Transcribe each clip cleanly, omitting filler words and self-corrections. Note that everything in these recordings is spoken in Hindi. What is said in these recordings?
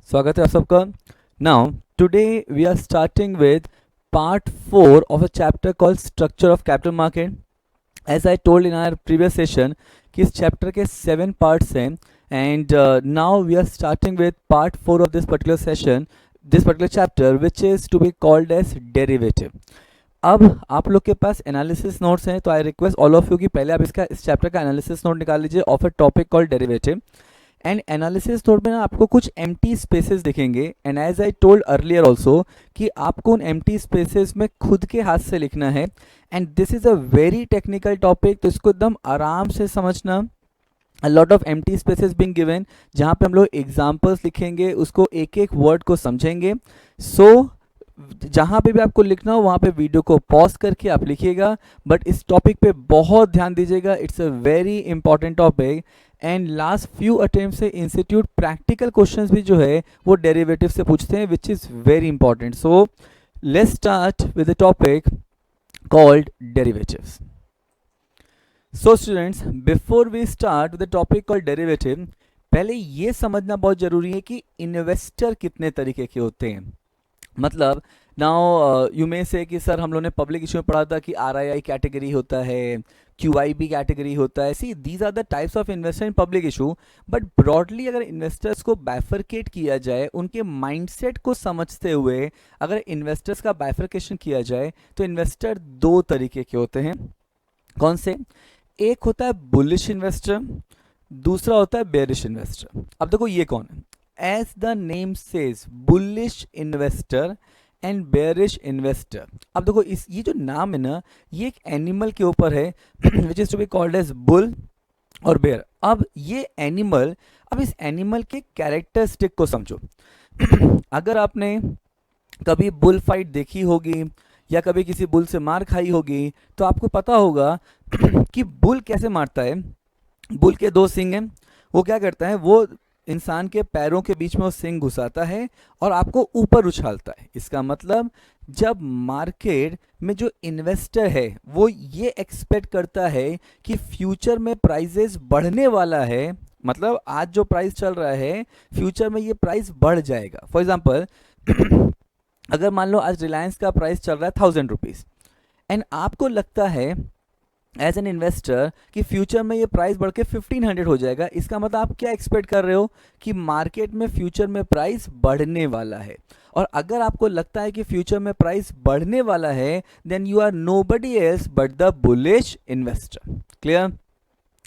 स्वागत है आप सबका। Now today we are starting with part 4 of a chapter called structure of capital market. As I told in our previous session कि इस चैप्टर के 7 पार्ट्स हैं and now we are starting with part 4 of this particular session, this particular chapter which is to be called as derivative. अब आप लोग के पास एनालिसिस नोट्स हैं, तो I request all of you कि पहले आप इस चैप्टर का एनालिसिस नोट निकाल लीजिए of a topic called derivative. And analysis note में ना आपको कुछ एम्प्टी स्पेसेस दिखेंगे, and as I told earlier also कि आपको उन एम्प्टी स्पेसेस में खुद के हाथ से लिखना है। And this is a very technical topic, तो इसको एकदम आराम से समझना। A lot of empty spaces being given, जहाँ पे हम लोग एग्जाम्पल्स लिखेंगे, उसको एक एक वर्ड को समझेंगे। सो जहाँ पे भी आपको लिखना हो वहाँ पे वीडियो को पॉज करके आप लिखिएगा, बट इस टॉपिक पे बहुत ध्यान दीजिएगा, it's a very important topic. And last few attempt से इंस्टीट्यूट प्रैक्टिकल क्वेश्चंस भी जो है वो डेरिवेटिव से पूछते हैं, which is very important. So let's start with the topic called derivatives. So students, before we start with the topic called derivative, पहले ये समझना बहुत जरूरी है कि इन्वेस्टर कितने तरीके के होते हैं। मतलब नाउ यू मे से कि सर हम लोगों ने पब्लिक इशू में पढ़ा था कि आरआईआई कैटेगरी होता है, क्यूआईबी कैटेगरी होता है। See these are the types of investor in public issue, but broadly अगर इन्वेस्टर्स को बाइफरकेट किया जाए, उनके माइंडसेट को समझते हुए अगर इन्वेस्टर्स का बाइफरकेशन किया जाए, तो इन्वेस्टर दो तरीके के होते हैं। कौन से? एक होता है बुलिश इन्वेस्टर, दूसरा होता है बेरिश इन्वेस्टर। अब देखो ये कौन है? As the name says, bullish investor and bearish investor. अब देखो ये जो नाम है ना, ये एक एनिमल के ऊपर है which is to be called as bull और बेयर। अब ये एनिमल, अब इस एनिमल के कैरेक्टरिस्टिक को समझो। अगर आपने कभी बुल फाइट देखी होगी या कभी किसी बुल से मार खाई होगी, तो आपको पता होगा कि बुल कैसे मारता है। बुल के दो सिंग हैं, वो क्या करता है, वो इंसान के पैरों के बीच में वो सिंग घुसाता है और आपको ऊपर उछालता है। इसका मतलब जब मार्केट में जो इन्वेस्टर है वो ये एक्सपेक्ट करता है कि फ्यूचर में प्राइजेस बढ़ने वाला है, मतलब आज जो प्राइस चल रहा है फ्यूचर में ये प्राइस बढ़ जाएगा। फॉर एग्जाम्पल अगर मान लो आज रिलायंस का प्राइस चल रहा है 1000 रुपीज़, एंड आपको लगता है एज एन इन्वेस्टर कि फ्यूचर में ये प्राइस बढ़ के 1500 हो जाएगा। इसका मतलब आप क्या एक्सपेक्ट कर रहे हो कि मार्केट में फ्यूचर में प्राइस बढ़ने वाला है। और अगर आपको लगता है कि फ्यूचर में प्राइस बढ़ने वाला है, then you are nobody else but the bullish investor. Clear?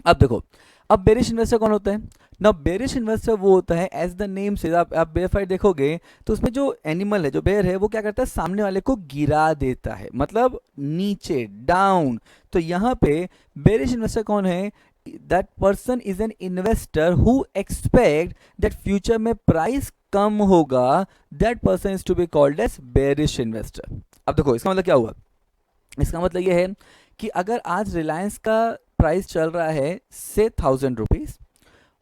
अब देखो, अब बेरिश इन्वेस्टर कौन होता है ना? बेरिश इन्वेस्टर वो होता है एज द नेम से, आप बेयर फाइट देखोगे तो उसमें जो एनिमल है, जो बेयर है, वो क्या करता है, सामने वाले को गिरा देता है, मतलब नीचे, डाउन। तो यहाँ पे बेरिश इन्वेस्टर कौन है? That person is an investor who expect that future में प्राइस कम होगा, that person is to be called as bearish investor. अब देखो इसका मतलब क्या हुआ? इसका मतलब ये है कि अगर आज रिलायंस का प्राइस चल रहा है से 1000 रुपीज़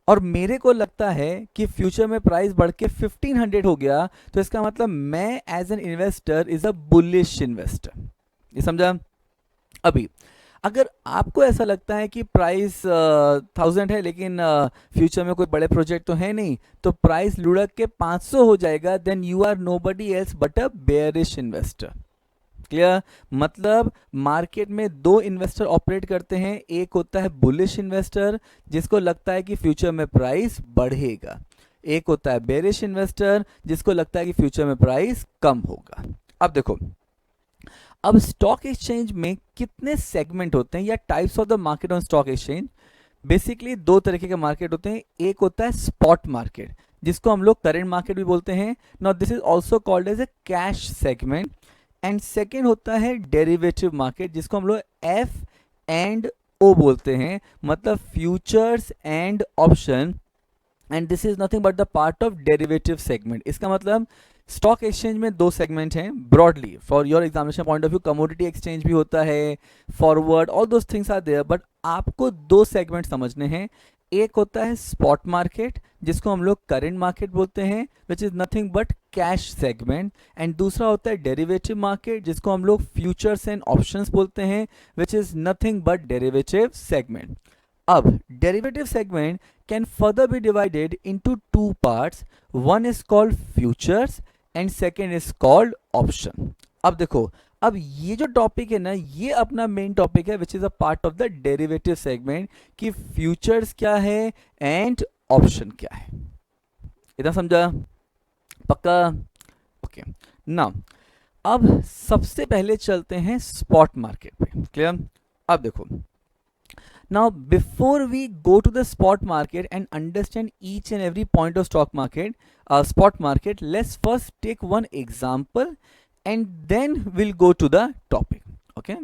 और मेरे को लगता है कि फ्यूचर में प्राइस बढ़ के 1500 हो गया, तो इसका मतलब मैं as an investor is a bullish investor. ये समझा? अभी अगर आपको ऐसा लगता है कि प्राइस 1000 है लेकिन फ्यूचर में कोई बड़े प्रोजेक्ट तो है नहीं, तो प्राइस लुढ़क के 500 हो जाएगा, then you are nobody else but a bearish investor. Clear? मतलब मार्केट में दो इन्वेस्टर ऑपरेट करते हैं। एक होता है बुलिश इन्वेस्टर जिसको लगता है कि फ्यूचर में प्राइस बढ़ेगा, एक होता है बेरिश इन्वेस्टर जिसको लगता है कि फ्यूचर में प्राइस कम होगा। अब देखो, अब स्टॉक एक्सचेंज में कितने सेगमेंट होते हैं या types of the market on stock exchange? Basically दो तरीके के मार्केट होते हैं। एक होता है स्पॉट मार्केट जिसको हम लोग करेंट मार्केट भी बोलते हैं, now this is also called as a cash segment. And second होता है डेरिवेटिव मार्केट जिसको हम लोग एफ एंड ओ बोलते हैं, मतलब futures and option, and this is nothing but the part of derivative segment. इसका मतलब स्टॉक एक्सचेंज में दो सेगमेंट हैं broadly for your examination point of view. Commodity exchange भी होता है, forward, all those things are there, but आपको दो सेगमेंट समझने हैं। एक होता है स्पॉट मार्केट जिसको हम लोग करेंट मार्केट बोलते हैं, विच is nothing but cash segment, and दूसरा होता है डेरिवेटिव मार्केट जिसको हम लोग फ्यूचर्स एंड ऑप्शंस बोलते हैं, विच is nothing but derivative segment. अब derivative segment can further be divided into two parts. One is called futures and second is called option. अब देखो, अब ये जो टॉपिक है ना, ये अपना मेन टॉपिक है which is a part of the derivative segment, कि फ्यूचर्स क्या है एंड ऑप्शन क्या है. इतना समझा? पक्का? ओके. नाउ अब सबसे पहले चलते हैं स्पॉट मार्केट पे. क्लियर? अब देखो, now before we go to the spot market and understand each and every point of spot market, let's first take one example and then we'll go to the topic. Okay,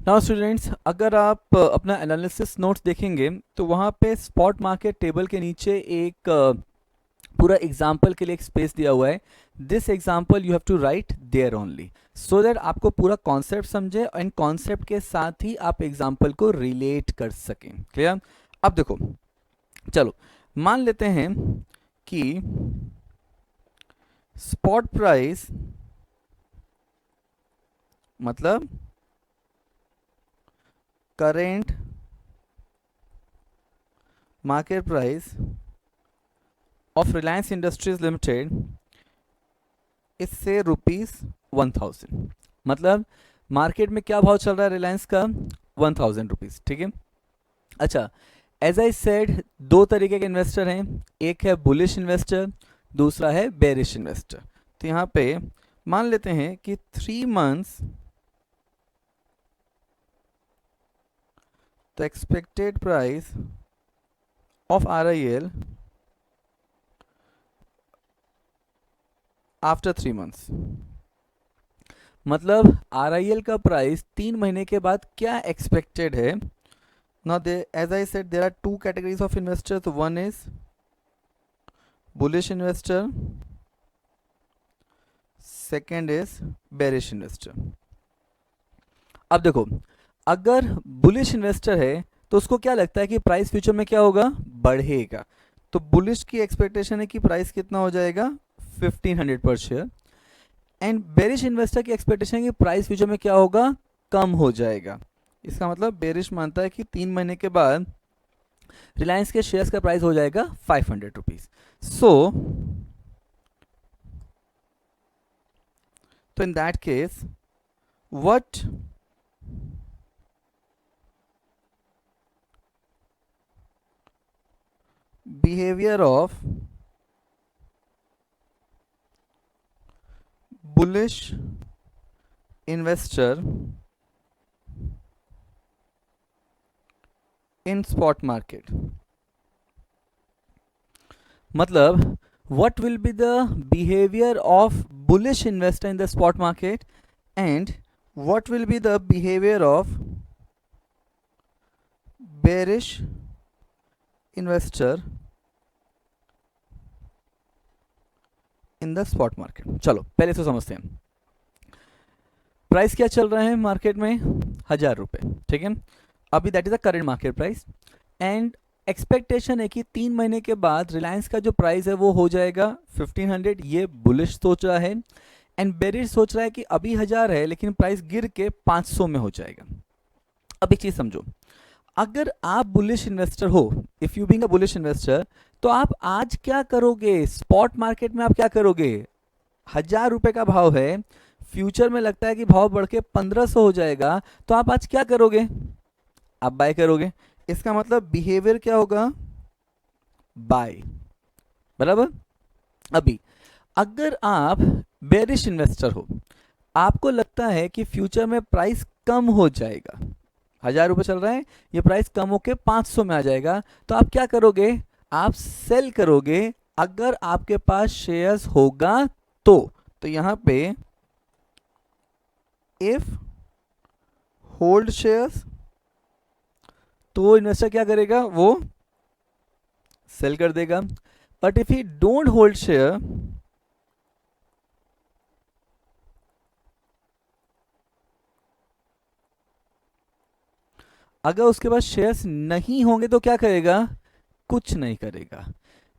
now students, अगर आप अपना एनालिसिस नोट्स देखेंगे तो वहाँ पे स्पॉट मार्केट टेबल के नीचे एक पूरा एग्जाम्पल के लिए एक स्पेस दिया हुआ है. This example you have to write there only, so that आपको पूरा कॉन्सेप्ट समझे एंड कॉन्सेप्ट के साथ ही आप एग्जाम्पल को रिलेट कर सकें. क्लियर? अब देखो, चलो मान लेते हैं कि स्पॉट प्राइस मतलब current market price of Reliance Industries Limited is say ₹1000. मतलब मार्केट में क्या भाव चल रहा है रिलायंस का? 1000 रुपीज. ठीक है. अच्छा, एज आई सेड, दो तरीके के इन्वेस्टर हैं, एक है बुलिश इन्वेस्टर, दूसरा है बेरिश इन्वेस्टर. तो यहाँ पे मान लेते हैं कि 3 months the expected price of RIL after 3 months, मतलब RIL का प्राइस 3 महीने के बाद क्या एक्सपेक्टेड है. Now as I said there are two categories of investors. One is bullish investor, second is bearish investor. अब देखो, अगर बुलिश इन्वेस्टर है तो उसको क्या लगता है कि प्राइस फ्यूचर में क्या होगा? बढ़ेगा. तो बुलिश की एक्सपेक्टेशन है कि प्राइस कितना हो जाएगा? 1500 पर शेयर. एंड बेरिश इन्वेस्टर की एक्सपेक्टेशन है कि प्राइस फ्यूचर में क्या होगा? कम हो जाएगा. इसका मतलब बेरिश मानता है कि 3 महीने के बाद रिलायंस के शेयर्स का प्राइस हो जाएगा 500 रुपीज. सो तो in that case what behaviour of bullish investor in spot market, मतलब what will be the behavior of bullish investor in the spot market and what will be the behavior of bearish investor in the spot market. चलो पहले से समझते हैं. प्राइस क्या चल रहा है मार्केट में? 1000 रुपये. ठीक है. अभी that is the current market price and expectation है कि 3 महीने के बाद रिलायंस का जो प्राइस है वो हो जाएगा 1500. ये बुलिश सोच रहा है एंड बेरिश सोच रहा है कि अभी 1000 है लेकिन प्राइस गिर के 500 में हो जाएगा. अब एक चीज समझो, अगर आप बुलिश इन्वेस्टर हो, if you being a bullish investor, तो आप आज क्या करोगे? स्पॉट मार्केट में आप क्या करोगे? 1000 रुपए का भाव है, फ्यूचर में लगता है कि भाव बढ़ के 1500 हो जाएगा, तो आप आज क्या करोगे? आप बाय करोगे. इसका मतलब बिहेवियर क्या होगा? बाय. बराबर. अभी अगर आप बेरिश इन्वेस्टर हो, आपको लगता है कि फ्यूचर में प्राइस कम हो जाएगा, 1000 रुपये चल रहा है, ये प्राइस कम होके 500 में आ जाएगा, तो आप क्या करोगे? आप सेल करोगे अगर आपके पास शेयर्स होगा तो यहां पे इफ होल्ड शेयर्स, तो इन्वेस्टर क्या करेगा? वो सेल कर देगा. But if he don't hold share, अगर उसके पास शेयर्स नहीं होंगे तो क्या करेगा? कुछ नहीं करेगा.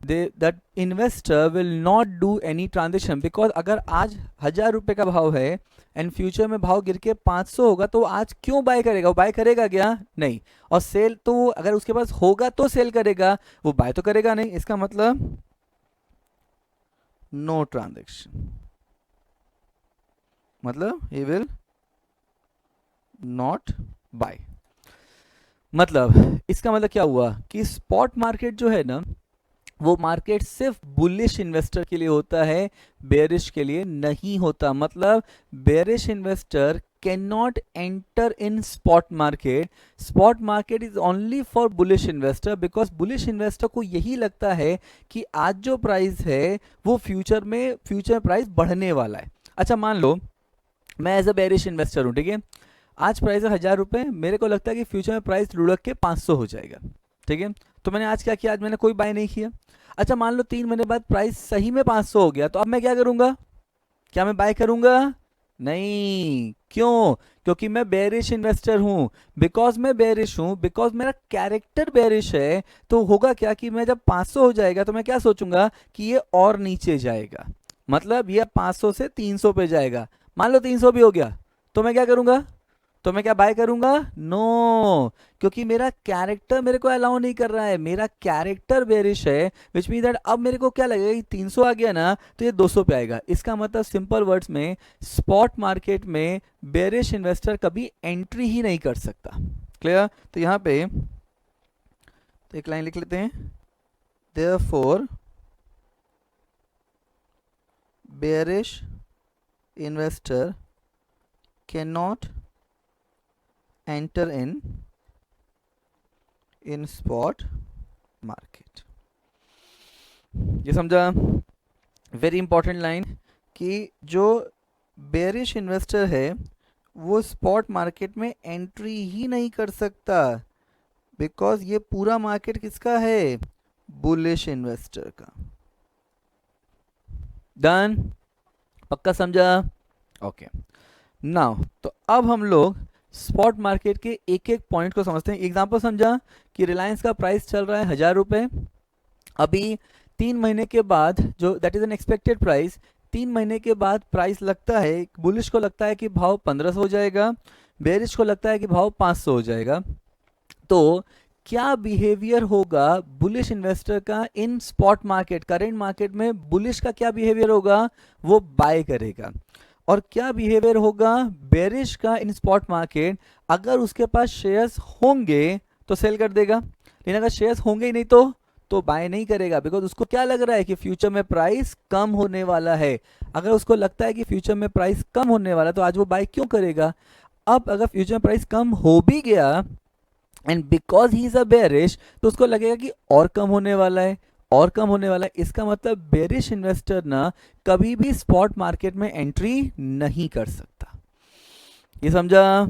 That investor will not do any transaction, because अगर आज 1000 रुपये का भाव है एंड फ्यूचर में भाव गिर के 500 होगा तो आज क्यों बाय करेगा? वो बाय करेगा क्या? नहीं। और सेल तो अगर उसके पास होगा तो सेल करेगा, वो बाय तो करेगा नहीं। इसका मतलब नो ट्रांजेक्शन, मतलब ही विल नॉट बाय। मतलब इसका मतलब क्या हुआ कि स्पॉट मार्केट जो है ना, वो मार्केट सिर्फ बुलिश इन्वेस्टर के लिए होता है, बेरिश के लिए नहीं होता। मतलब bearish investor can not enter in spot market. Spot market is only for bullish investor, because bullish investor को यही लगता है कि आज जो प्राइस है वो फ्यूचर में प्राइस बढ़ने वाला है। अच्छा मान लो मैं एज अ बेरिश इन्वेस्टर हूँ, ठीक है, आज प्राइस है 1000 रुपये, मेरे को लगता है कि फ्यूचर में प्राइस लुढ़क के 500 हो जाएगा, ठीक है। तो मैंने आज क्या किया? आज मैंने कोई बाय नहीं किया। अच्छा मान लो 3 महीने बाद प्राइस सही में 500 हो गया, तो अब मैं क्या करूंगा? क्या मैं बाय करूंगा? नहीं। क्यों? क्योंकि मैं बेरिश इन्वेस्टर हूं। बिकॉज मैं बेरिश हूं, बिकॉज मेरा कैरेक्टर बेरिश है, तो होगा क्या कि मैं जब 500 हो जाएगा तो मैं क्या सोचूंगा कि ये और नीचे जाएगा, मतलब ये 500 से 300 पे जाएगा। मान लो 300 भी हो गया तो मैं क्या करूंगा? तो मैं क्या बाय करूंगा? नो, क्योंकि मेरा कैरेक्टर मेरे को अलाउ नहीं कर रहा है, मेरा कैरेक्टर बेरिश है, विच मीन दैट अब मेरे को क्या लगेगा कि 300 आ गया ना तो ये 200 पे आएगा। इसका मतलब सिंपल वर्ड्स में स्पॉट मार्केट में बेरिश इन्वेस्टर कभी एंट्री ही नहीं कर सकता। क्लियर? तो यहाँ पे तो एक लाइन लिख लेते हैं, therefore bearish investor can not enter in spot market। ये समझा? वेरी इंपॉर्टेंट लाइन कि जो बेरिश इन्वेस्टर है वो स्पॉट मार्केट में एंट्री ही नहीं कर सकता, बिकॉज ये पूरा मार्केट किसका है? बुलिश इन्वेस्टर का। डन? पक्का समझा? ओके नाउ तो अब हम लोग स्पॉट मार्केट के एक एक पॉइंट को समझते हैं। एग्जांपल समझा कि रिलायंस का प्राइस चल रहा है 1000 रुपये, अभी 3 महीने के बाद जो that is an expected price, 3 महीने के बाद प्राइस लगता है, बुलिश को लगता है कि भाव 1500 हो जाएगा, बेरिश को लगता है कि भाव 500 हो जाएगा। तो क्या बिहेवियर होगा बुलिश इन्वेस्टर का इन स्पॉट मार्केट? करेंट मार्केट में बुलिश का क्या बिहेवियर होगा? वो बाय करेगा। और क्या बिहेवियर होगा बेरिश का इन स्पॉट मार्केट? अगर उसके पास शेयर्स होंगे तो सेल कर देगा, लेकिन अगर शेयर्स होंगे ही नहीं तो बाय नहीं करेगा, बिकॉज उसको क्या लग रहा है कि फ्यूचर में प्राइस कम होने वाला है। अगर उसको लगता है कि फ्यूचर में प्राइस कम होने वाला है तो आज वो बाय क्यों करेगा? अब अगर फ्यूचर में प्राइस कम हो भी गया and because he is a bearish, तो उसको लगेगा कि और कम होने वाला है, और कम होने वाला है। इसका मतलब बेरिश इन्वेस्टर ना कभी भी स्पॉट मार्केट में एंट्री नहीं कर सकता। ये समझा?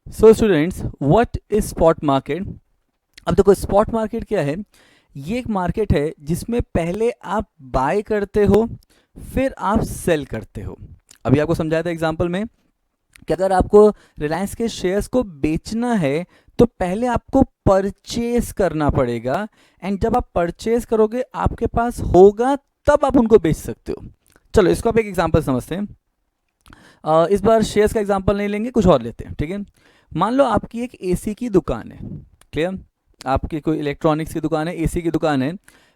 सो students, what is spot market? अब देखो स्पॉट मार्केट क्या है? ये एक मार्केट है जिसमें पहले आप बाय करते हो फिर आप सेल करते हो। अभी आपको समझाया था एग्जांपल में कि अगर आपको रिलायंस के शेयर्स को बेचना है तो पहले आपको परचेज करना पड़ेगा, एंड जब आप परचेज करोगे आपके पास होगा तब आप उनको बेच सकते हो। चलो इसको आप एक एग्जांपल समझते हैं। इस बार शेयर्स का एग्जांपल नहीं लेंगे, कुछ और लेते हैं, ठीक है। मान लो आपकी एक एसी की दुकान है, क्लियर? आपकी कोई इलेक्ट्रॉनिक्स की दुकान है, एसी की दुकान है।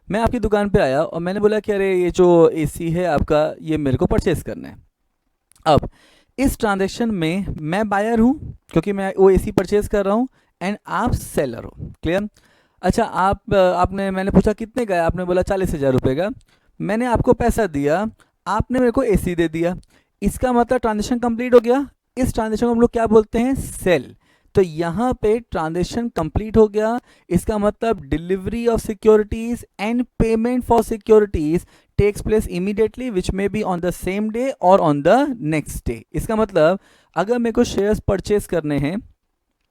मैं आपकी दुकान पे आया और मैंने बोला कि अरे ये जो एसी है आपका, ये मेरे को परचेज करना है। अब इस ट्रांजैक्शन में मैं बायर हूँ क्योंकि मैं वो एसी परचेज कर रहा हूँ, एंड आप सेलर हो, क्लियर? अच्छा मैंने पूछा कितने का है, आपने बोला 40,000 रुपये का। मैंने आपको पैसा दिया, आपने मेरे को एसी दे दिया। इसका मतलब ट्रांजैक्शन कंप्लीट हो गया। इस ट्रांजैक्शन को हम लोग क्या बोलते हैं? सेल। तो यहाँ पे ट्रांजैक्शन कंप्लीट हो गया। इसका मतलब delivery of securities and payment for securities takes place immediately, which may be on the same day और ऑन द नेक्स्ट डे। इसका मतलब अगर मेरे को शेयर्स परचेज करने हैं,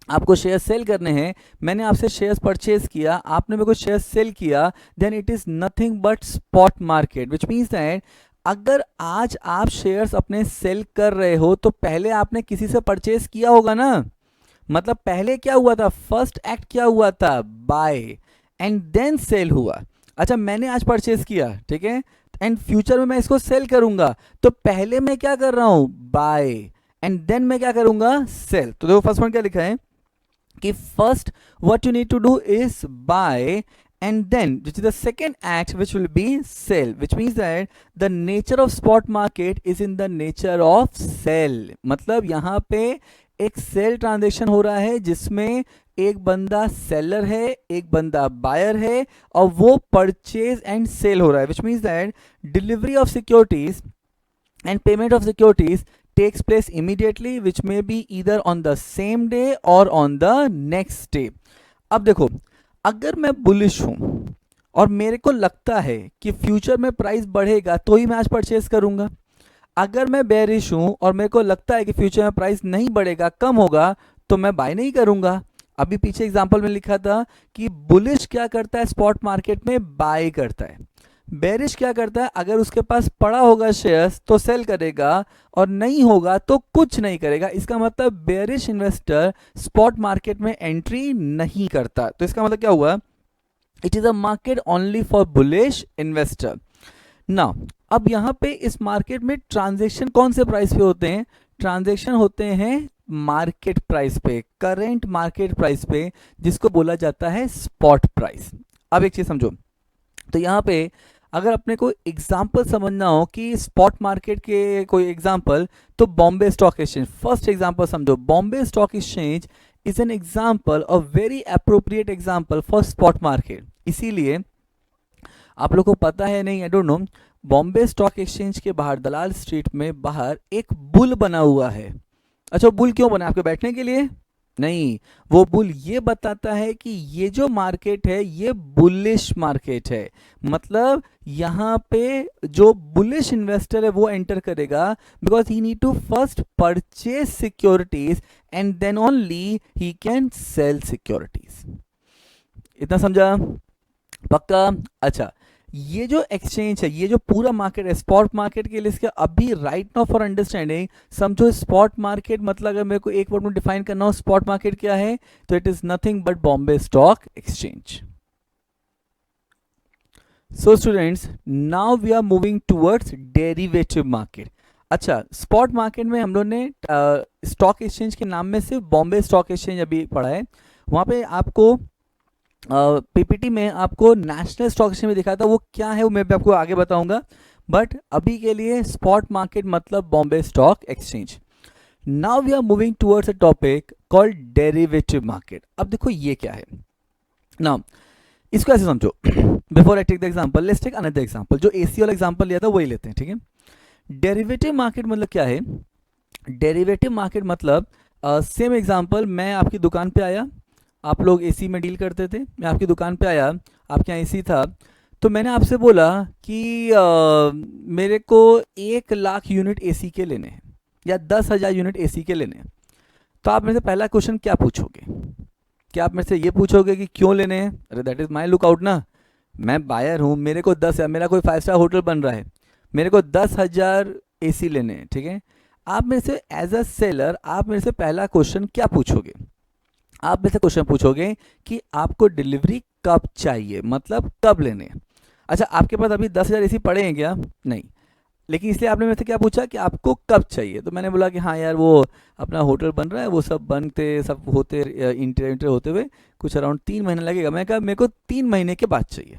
आपको शेयर सेल करने हैं, मैंने आपसे शेयर्स परचेज किया, आपने मेरे को शेयर सेल किया, then it is nothing but spot market, which means that अगर आज आप शेयर्स अपने सेल कर रहे हो तो पहले आपने किसी से परचेज किया होगा ना। मतलब पहले क्या हुआ था? फर्स्ट एक्ट क्या हुआ था? बाय। एंड देन सेल हुआ। अच्छा, मैंने आज परचेज किया, ठीक है, एंड फ्यूचर में मैं इसको सेल करूंगा, तो पहले मैं क्या कर रहा हूं, बाय, एंड देन मैं क्या करूंगा, सेल। तो देखो फर्स्ट पॉइंट क्या लिखा है कि first what you need to do is buy, and then which is the second act which will be sell, which means that the nature of spot market is in the nature of sell। मतलब यहाँ पे एक सेल ट्रांजेक्शन हो रहा है जिसमें एक बंदा सेलर है, एक बंदा बायर है, और वो परचेज एंड सेल हो रहा है, which means that delivery of securities and payment of securities takes place immediately, which may be either on the same day or on the next day। अब देखो, अगर मैं बुलिश हूं और मेरे को लगता है कि फ्यूचर में प्राइस बढ़ेगा तो ही मैं आज परचेज करूंगा, अगर मैं बेरिश हूं और मेरे को लगता है कि फ्यूचर में प्राइस नहीं बढ़ेगा, कम होगा, तो मैं बाय नहीं करूंगा। अभी पीछे एग्जांपल में लिखा था कि बुलिश क्या करता है, स्पॉट मार्केट में बाय करता है, बेरिश क्या करता है, अगर उसके पास पड़ा होगा शेयर्स तो सेल करेगा, और नहीं होगा तो कुछ नहीं करेगा। इसका मतलब बेरिश इन्वेस्टर स्पॉट मार्केट में एंट्री नहीं करता। तो इसका मतलब क्या हुआ, it is a market only for bullish investor. Now अब यहाँ पे इस मार्केट में ट्रांजेक्शन कौन से प्राइस पे होते हैं, ट्रांजेक्शन होते हैं मार्केट प्राइस पे, करेंट मार्केट प्राइस पे, जिसको बोला जाता है स्पॉट प्राइस। अब एक चीज समझो, तो यहाँ पे अगर अपने को एग्जाम्पल समझना हो कि स्पॉट मार्केट के कोई एग्जाम्पल, तो Bombay stock exchange first example समझो। Bombay stock exchange is an example और very appropriate example for spot market. इसीलिए आप लोग को पता है नहीं, I don't know, Bombay stock exchange के बाहर दलाल स्ट्रीट में बाहर एक बुल बना हुआ है। अच्छा, बुल क्यों बना, आपके बैठने के लिए नहीं, वो बुल ये बताता है कि ये जो मार्केट है ये बुलिश मार्केट है। मतलब यहाँ पे जो बुलिश इन्वेस्टर है वो एंटर करेगा, because he need to first purchase securities and then only he can sell securities. इतना समझा, पक्का? अच्छा, ये जो एक्सचेंज है, ये जो पूरा मार्केट है स्पॉट मार्केट के लिए, इसके अभी राइट नाउ फॉर अंडरस्टैंडिंग समझो स्पॉट मार्केट मतलब अगर मेरे को एक वर्ड में डिफाइन करना हो स्पॉट मार्केट क्या है, तो it is nothing but Bombay stock exchange. So students, now we are moving towards derivative market. अच्छा, स्पॉट मार्केट में हम लोग ने स्टॉक एक्सचेंज के नाम में सिर्फ बॉम्बे स्टॉक एक्सचेंज अभी पढ़ा है। वहां पे आपको पीपीटी में आपको नेशनल स्टॉक एक्सचेंज में दिखा था, वो क्या है वो मैं भी आपको आगे बताऊंगा, बट अभी के लिए स्पॉट मार्केट मतलब Bombay stock exchange. Now we are moving towards a topic called derivative market. अब देखो ये क्या है, नाउ इसको ऐसे समझो, before I take the example let's take another example. जो एसी वाला एग्जांपल लिया था वही लेते हैं, ठीक है। डेरिवेटिव मार्केट मतलब क्या है, डेरिवेटिव मार्केट मतलब सेम एग्जांपल, मैं आपकी दुकान पे आया, आप लोग एसी में डील करते थे, मैं आपकी दुकान पे आया, आपके यहाँ एसी था, तो मैंने आपसे बोला कि मेरे को 1,00,000 यूनिट एसी के लेने हैं या 10,000 यूनिट एसी के लेने हैं। तो आप मेरे से पहला क्वेश्चन क्या पूछोगे, क्या आप मेरे से ये पूछोगे कि क्यों लेने हैं? अरे दैट इज़ माई लुकआउट ना, मैं बायर हूँ, मेरे को 10,000, मेरा कोई 5 स्टार होटल बन रहा है, मेरे को 10,000 एसी लेने हैं, ठीक है। आप मेरे से एज अ सेलर आप मेरे से पहला क्वेश्चन क्या पूछोगे, आप मेरे से क्वेश्चन पूछोगे कि आपको डिलीवरी कब चाहिए, मतलब कब लेने हैं। अच्छा, आपके पास अभी 10,000 एसी पड़े हैं क्या? नहीं, लेकिन इसलिए आपने मेरे से क्या पूछा कि आपको कब चाहिए, तो मैंने बोला कि हाँ यार वो अपना होटल बन रहा है, वो सब बनते सब होते इंटीरियर होते हुए कुछ अराउंड 3 महीने लगेगा। मैं कहा मेरे को 3 महीने के बाद चाहिए,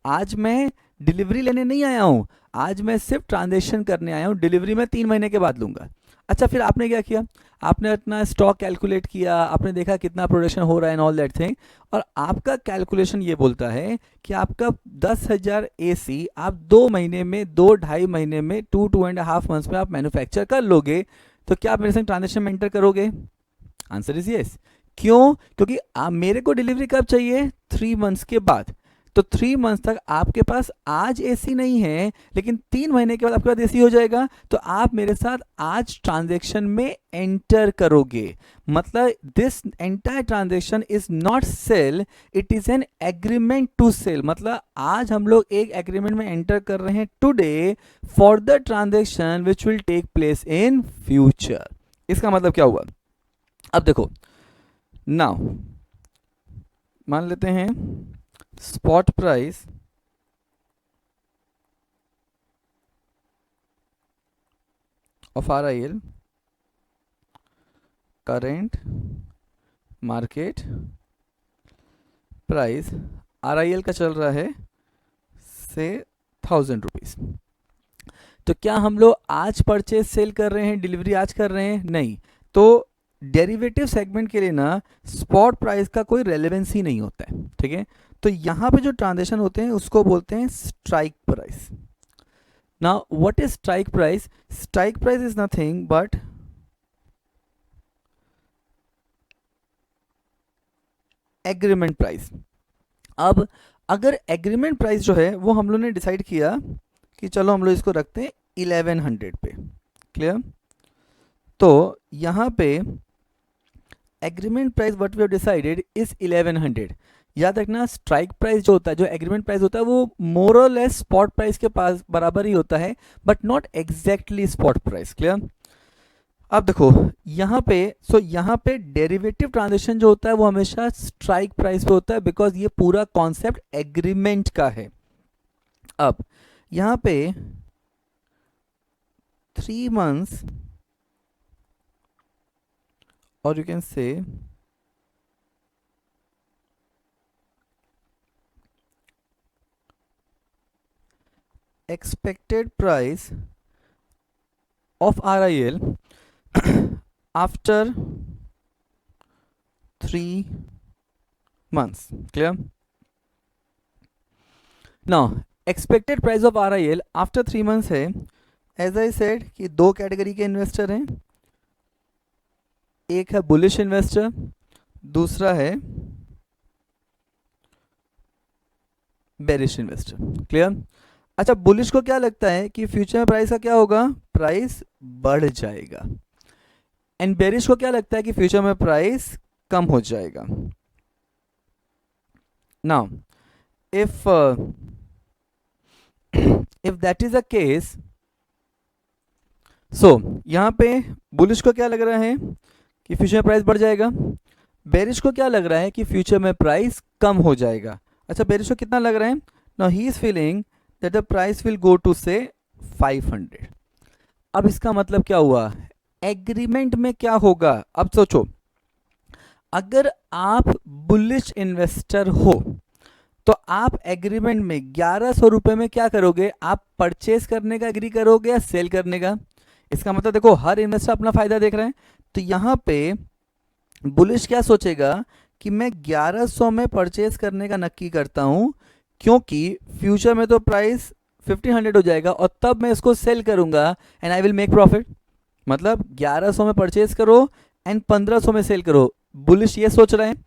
आज मैं डिलीवरी लेने नहीं आया हूँ, आज मैं सिर्फ ट्रांजेक्शन करने आया हूँ, डिलीवरी मैं 3 महीने के बाद लूँगा। अच्छा, फिर आपने क्या किया, आपने अपना स्टॉक कैलकुलेट किया, आपने देखा कितना प्रोडक्शन हो रहा है एंड ऑल दैट थिंग, और आपका कैलकुलेशन ये बोलता है कि आपका 10,000 एसी आप 2 महीने में, 2-2.5 महीने में, 2-2.5 मंथ्स में आप मैन्युफैक्चर कर लोगे। तो क्या आप मेरे संग ट्रांजेक्शन में एंटर करोगे? Answer is yes. क्यों? क्योंकि मेरे को डिलीवरी कब चाहिए? 3 मंथ्स के बाद। तो 3 मंथ्स तक आपके पास आज एसी नहीं है, लेकिन 3 महीने के बाद आपके पास एसी हो जाएगा, तो आप मेरे साथ आज ट्रांजेक्शन में एंटर करोगे। मतलब this entire transaction is not sale, it is an agreement to sell. मतलब आज हम लोग एक एग्रीमेंट में एंटर कर रहे हैं today for the transaction which will take place in future. इसका मतलब क्या हुआ? अब देखो, नाउ मान लेते हैं spot price of RIL, current market price RIL का चल रहा है से 1000 रुपीज़। तो क्या हम लोग आज परचेज सेल कर रहे हैं, डिलीवरी आज कर रहे हैं? नहीं। तो डेरिवेटिव सेगमेंट के लिए ना स्पॉट प्राइस का कोई रेलेवेंस ही नहीं होता है, ठीक है। तो यहाँ पे जो ट्रांजेक्शन होते हैं उसको बोलते हैं strike price. Now what is strike price? Strike price is nothing but agreement price. अब अगर एग्रीमेंट प्राइस जो है वो हम लोग ने डिसाइड किया कि चलो हम लोग इसको रखते हैं 1100 पे, क्लियर। तो यहाँ पे agreement price what we have decided is 1100। याद रखना स्ट्राइक प्राइस जो होता है, जो एग्रीमेंट प्राइस होता है, वो मोर और लेस स्पॉट प्राइस के पास बराबर ही होता है, but not exactly spot price, clear. अब देखो यहाँ पे, यहाँ पे डेरिवेटिव ट्रांजेक्शन जो होता है वो हमेशा स्ट्राइक प्राइस पे होता है, बिकॉज ये पूरा कॉन्सेप्ट एग्रीमेंट का है। अब यहाँ पे 3 months और you can say expected price of RIL after 3 months, clear. Now expected price of RIL after 3 months है, एज आई सेड कि दो कैटेगरी के इन्वेस्टर हैं, एक है बुलिश इन्वेस्टर, दूसरा है बेरिश इन्वेस्टर, क्लियर। अच्छा, बुलिश को क्या लगता है कि फ्यूचर में प्राइस का क्या होगा, प्राइस बढ़ जाएगा, एंड बेरिश को क्या लगता है कि फ्यूचर में प्राइस कम हो जाएगा। Now if that is the case, so यहाँ पे बुलिश को क्या लग रहा है कि फ्यूचर में प्राइस बढ़ जाएगा, बेरिश को क्या लग रहा है कि फ्यूचर में प्राइस कम हो जाएगा। अच्छा, बेरिश को कितना लग रहा है? Now he is feeling that the price will go to say 500। अब इसका मतलब क्या हुआ, एग्रीमेंट में क्या होगा। अब सोचो, अगर आप बुलिश इन्वेस्टर हो तो आप एग्रीमेंट में 1100 रुपए में क्या करोगे, आप परचेज करने का एग्री करोगे या सेल करने का। इसका मतलब देखो, हर इन्वेस्टर अपना फायदा देख रहे हैं। तो यहाँ पे बुलिश क्या सोचेगा कि मैं 1100 में परचेज करने का नक्की करता हूं, क्योंकि फ्यूचर में तो प्राइस 1500 हो जाएगा और तब मैं इसको सेल करूंगा and I will make profit. मतलब 1100 में परचेज करो एंड 1500 में सेल करो, बुलिश ये सोच रहे हैं।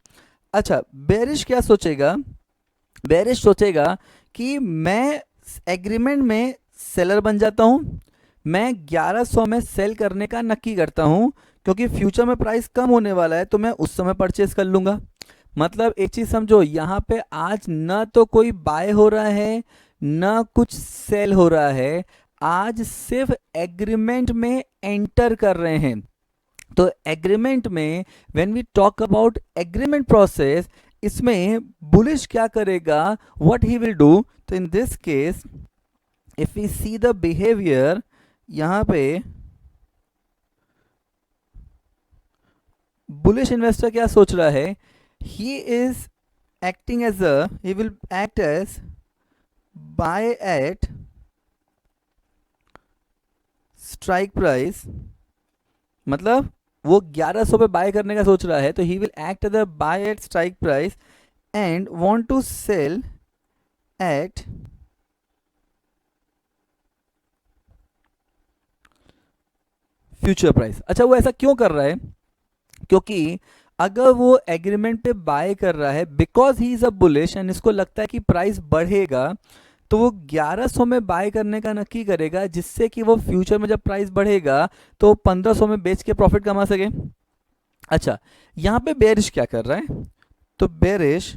अच्छा, बेरिश क्या सोचेगा, बेरिश सोचेगा कि मैं एग्रीमेंट में सेलर बन जाता हूं, मैं 1100 में सेल करने का नक्की करता हूं, क्योंकि फ्यूचर में प्राइस कम होने वाला है तो मैं उस समय परचेज कर लूंगा। मतलब एक चीज समझो, यहाँ पे आज ना तो कोई बाय हो रहा है ना कुछ सेल हो रहा है, आज सिर्फ एग्रीमेंट में एंटर कर रहे हैं। तो एग्रीमेंट में when we talk about agreement process, इसमें बुलिश क्या करेगा, व्हाट ही विल डू। तो in this case if we see the behaviour, यहां पे बुलिश इन्वेस्टर क्या सोच रहा है, he is acting as he will act as buy at strike price. मतलब वो 1100 पे बाय करने का सोच रहा है, तो he will act as buy at strike price and want to sell at future price. अच्छा, वो ऐसा क्यों कर रहा है, क्योंकि अगर वो एग्रीमेंट पे बाय कर रहा है because he is a bullish and इसको लगता है कि प्राइस बढ़ेगा, तो वो 1100 में बाय करने का नक्की करेगा, जिससे कि वो फ्यूचर में जब प्राइस बढ़ेगा तो 1500 में बेच के प्रॉफिट कमा सके। अच्छा, यहां पे बेरिश क्या कर रहा है, तो bearish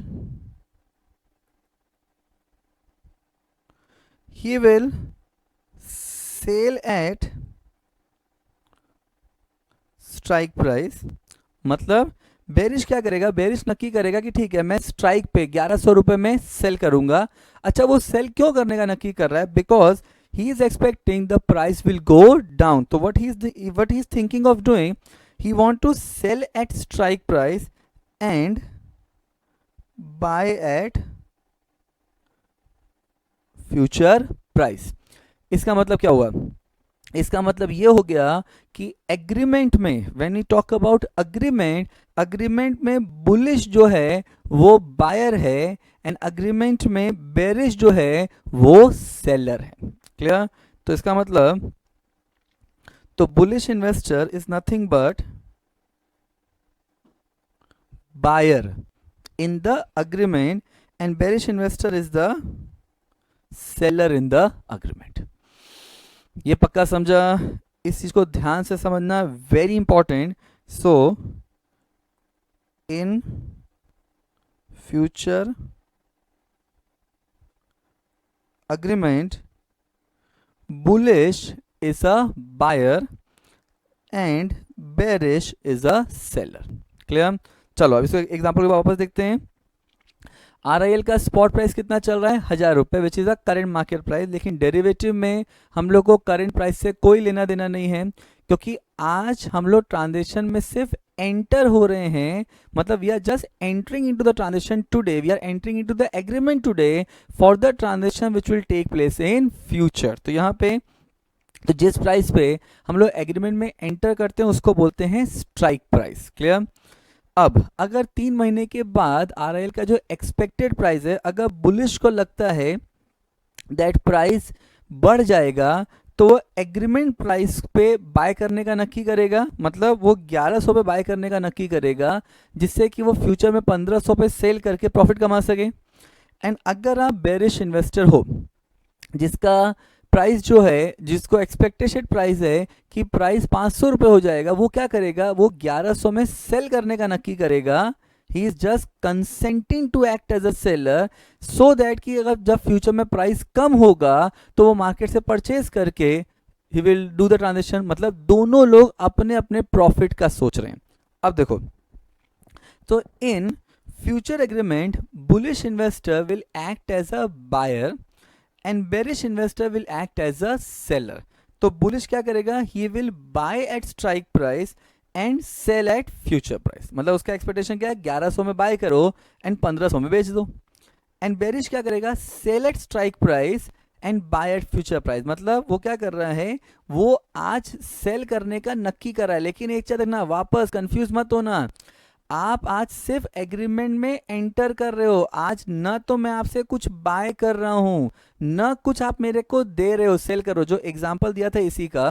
he will sell at strike price. मतलब बेरिश क्या करेगा, बेरिश नक्की करेगा कि ठीक है मैं स्ट्राइक पे 1100 रुपए में सेल करूंगा। अच्छा वो सेल क्यों करने का नक्की कर रहा है, because he is expecting the price will go down. तो what he is thinking of doing, he want to sell at strike price and buy at future price। इसका मतलब क्या हुआ, इसका मतलब ये हो गया कि एग्रीमेंट में, when you talk about agreement, agreement में बुलिश जो है वो बायर है एंड अग्रीमेंट में बेरिश जो है वो सेलर है। क्लियर? तो इसका मतलब, तो bullish investor is nothing but buyer in the agreement and bearish investor is the seller in the agreement। ये पक्का समझा? इस चीज को ध्यान से समझना, very important. So in future agreement bullish is a buyer and bearish is a seller। Clear? चलो अब इसको एग्जांपल के वापस देखते हैं। RIL का स्पॉट प्राइस कितना चल रहा है, 1000 रुपये, which is a current market price. लेकिन डेरिवेटिव में हम लोग को करंट प्राइस से कोई लेना देना नहीं है, क्योंकि आज हम लोग ट्रांजेक्शन में सिर्फ एंटर हो रहे हैं, मतलब we are just entering into the transaction today, we are entering into the agreement today for the transaction which will take place in future. तो यहाँ पे तो जिस प्राइस पे हम लोग एग्रीमेंट में एंटर करते हैं उसको बोलते हैं स्ट्राइक प्राइस। क्लियर? अब अगर 3 महीने के बाद RIL का जो एक्सपेक्टेड प्राइस है, अगर बुलिश को लगता है दैट प्राइस बढ़ जाएगा, तो वो एग्रीमेंट प्राइस पे बाय करने का नक्की करेगा, मतलब वो 1100 पे बाय करने का नक्की करेगा, जिससे कि वो फ्यूचर में 1500 पे सेल करके प्रॉफिट कमा सके। एंड अगर आप बेरिश इन्वेस्टर हो, जिसका प्राइस जो है, जिसको एक्सपेक्टेशन प्राइस है कि प्राइस 500 रुपये हो जाएगा, वो क्या करेगा, वो 1100 में सेल करने का नक्की करेगा। He is just consenting to act as a seller, so that कि अगर जब फ्यूचर में प्राइस कम होगा तो वो मार्केट से परचेज करके ही विल डू द ट्रांजेक्शन। मतलब दोनों लोग अपने अपने प्रॉफिट का सोच रहे हैं। अब देखो, तो in future agreement bullish investor will act as a buyer and bearish investor will act as a seller. तो बुलिश क्या करेगा, he will buy at strike price and sell at future price. मतलब उसका एक्सपेक्टेशन क्या है, 1100 में बाय करो एंड 1500 में बेच दो। एंड बेरिश क्या करेगा, sell at strike price and buy at future price. मतलब वो क्या कर रहा है, वो आज सेल करने का नक्की कर रहा है। लेकिन एक चीज देखना, वापस कंफ्यूज मत होना, आप आज सिर्फ एग्रीमेंट में एंटर कर रहे हो। आज न तो मैं आपसे कुछ बाय कर रहा हूं, न कुछ आप मेरे को दे रहे हो, सेल करो। जो एग्जांपल दिया था इसी का,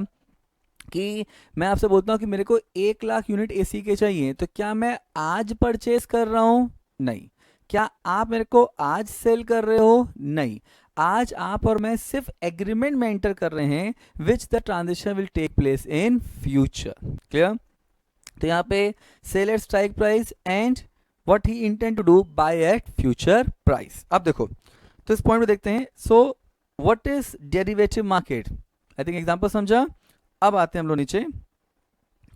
कि मैं आपसे बोलता हूं कि मेरे को 1 लाख यूनिट AC के चाहिए, तो क्या मैं आज परचेस कर रहा हूं? नहीं। क्या आप मेरे को आज सेल कर रहे हो? नहीं। आज आप और मैं सिर्फ एग्रीमेंट में एंटर कर रहे हैं, which the transaction will take place in future. Clear? तो यहाँ पे sell at strike price and what he intend to do, buy at future price. अब देखो, तो इस पॉइंट में देखते हैं। So what is derivative market? I think example समझा। अब आते हैं हम लोग नीचे,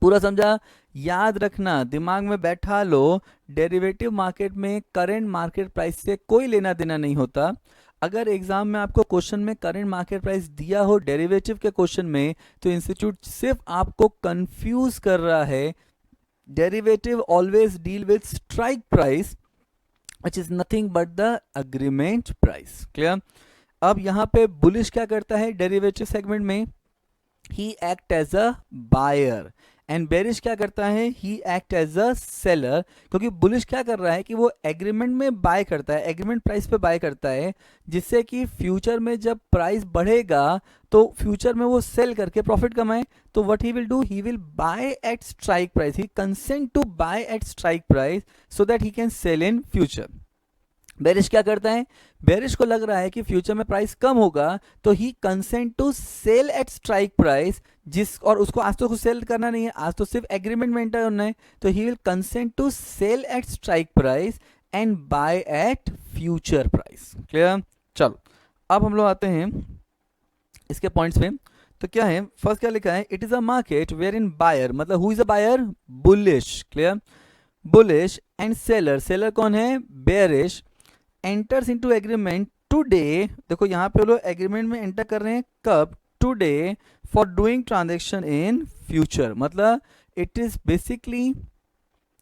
पूरा समझा, याद रखना, दिमाग में बैठा लो, डेरिवेटिव मार्केट में करंट मार्केट प्राइस से कोई लेना देना नहीं होता। अगर एग्जाम में आपको क्वेश्चन में करंट मार्केट प्राइस दिया हो डेरिवेटिव के क्वेश्चन में, तो इंस्टीट्यूट सिर्फ आपको कंफ्यूज कर रहा है। Derivative always deal with strike price which is nothing but the agreement price। Clear? अब यहाँ पे बुलिश क्या करता है डेरिवेटिव सेगमेंट में, he act as a buyer, and bearish क्या करता है, he act as a seller. क्योंकि बुलिश क्या कर रहा है कि वो एग्रीमेंट में बाय करता है, एग्रीमेंट प्राइस पे बाय करता है, जिससे कि फ्यूचर में जब प्राइस बढ़ेगा तो फ्यूचर में वो सेल करके प्रॉफिट कमाए। तो what he will do, he will buy at strike price, he consent to buy at strike price so that he can sell in future. Bearish क्या करता है, बेरिश को लग रहा है कि फ्यूचर में प्राइस कम होगा, तो he consent to sell at strike price, जिस और उसको आज तो कुछ सेल करना नहीं है, आज तो सिर्फ एग्रीमेंट में एंटर होना है, तो he will consent to sell at strike price and buy at future price. Clear? चलो अब हम लोग आते हैं इसके पॉइंट्स पे। तो क्या है, फर्स्ट क्या लिखा है, it is a market where in buyer, मतलब who is a buyer, bullish. Clear? Bullish and seller कौन है, bearish, enters into agreement today, देखो यहाँ पे लोग एग्रीमेंट में एंटर कर रहे हैं कब, today, for doing transaction in future, मतलब it is basically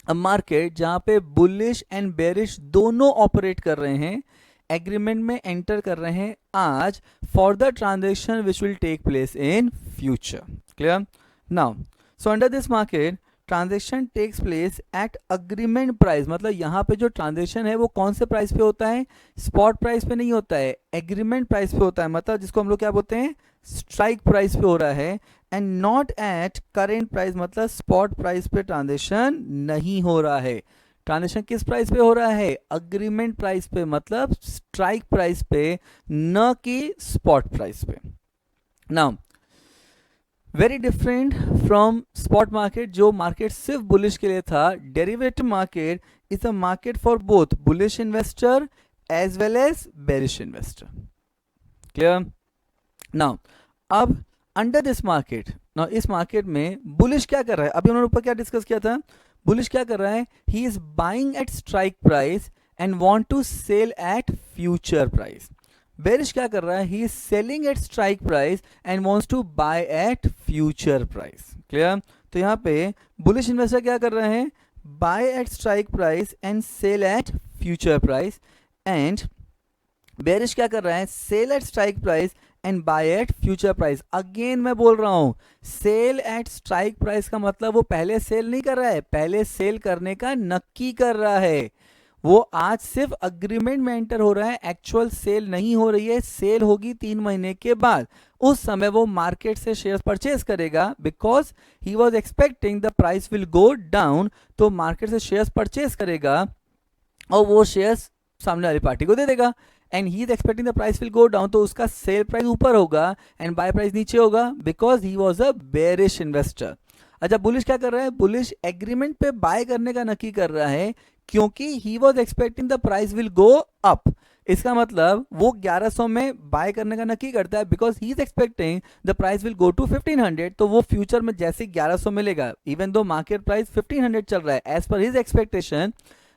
a market जहां पे बुलिश एंड बेरिश दोनों ऑपरेट कर रहे हैं, एग्रीमेंट में एंटर कर रहे हैं आज for the transaction which will take place in future. Clear? Now so under this market transaction takes place at agreement price, मतलब यहाँ पे जो ट्रांजेक्शन है वो कौन से प्राइस पे होता है, स्पॉट प्राइस पे नहीं होता है, एग्रीमेंट प्राइस पे होता है, मतलब जिसको हम लोग क्या बोलते हैं, स्ट्राइक प्राइस पे हो रहा है, and not at current price, मतलब स्पॉट प्राइस पे ट्रांजेक्शन नहीं हो रहा है। ट्रांजेक्शन किस प्राइस पे हो रहा है, अग्रीमेंट प्राइस पे, मतलब स्ट्राइक प्राइस पे, न कि स्पॉट प्राइस पे। Now very different from spot market, जो मार्केट सिर्फ बुलिश के लिए था, derivative market is a market for both bullish investor as well as bearish investor. Clear? Now अब अंडर दिस मार्केट, नाउ इस मार्केट में बुलिश क्या कर रहा है, अभी उन्होंने ऊपर क्या डिस्कस किया था, बुलिश क्या कर रहा है, he is buying at strike price and want to sell at future price. Bearish क्या कर रहा है, he is selling at strike price and wants to buy at future price. Clear? तो यहाँ पे बुलिश इन्वेस्टर क्या कर रहे हैं, buy at strike price and sell at future price, and bearish क्या कर रहा है, sell at strike price and buy at future price. Again मैं बोल रहा हूं, सेल एट स्ट्राइक प्राइस का मतलब वो पहले सेल नहीं कर रहा है, पहले सेल करने का नक्की कर रहा है, वो आज सिर्फ अग्रीमेंट में एंटर हो रहा है, एक्चुअल सेल नहीं हो रही है, सेल होगी 3 महीने के बाद, उस समय वो मार्केट से शेयर परचेज करेगा, because he was expecting the price will go down, तो मार्केट से शेयर परचेज करेगा और वो शेयर्स सामने वाली पार्टी को दे देगा, and he is expecting the price will go down, तो उसका सेल प्राइस ऊपर होगा एंड बाय प्राइस नीचे होगा, because he was a bearish investor. अच्छा, बुलिश क्या कर रहा है, बुलिश एग्रीमेंट पे बाय करने का नक्की कर रहा है, क्योंकि he was expecting the price will go up, इसका मतलब वो 1100 में बाय करने का नक्की करता है, because he is expecting the price will go to 1500, तो वो फ्यूचर में जैसे 1100 मिलेगा, इवन दो मार्केट प्राइस 1500 चल रहा है, as per his expectation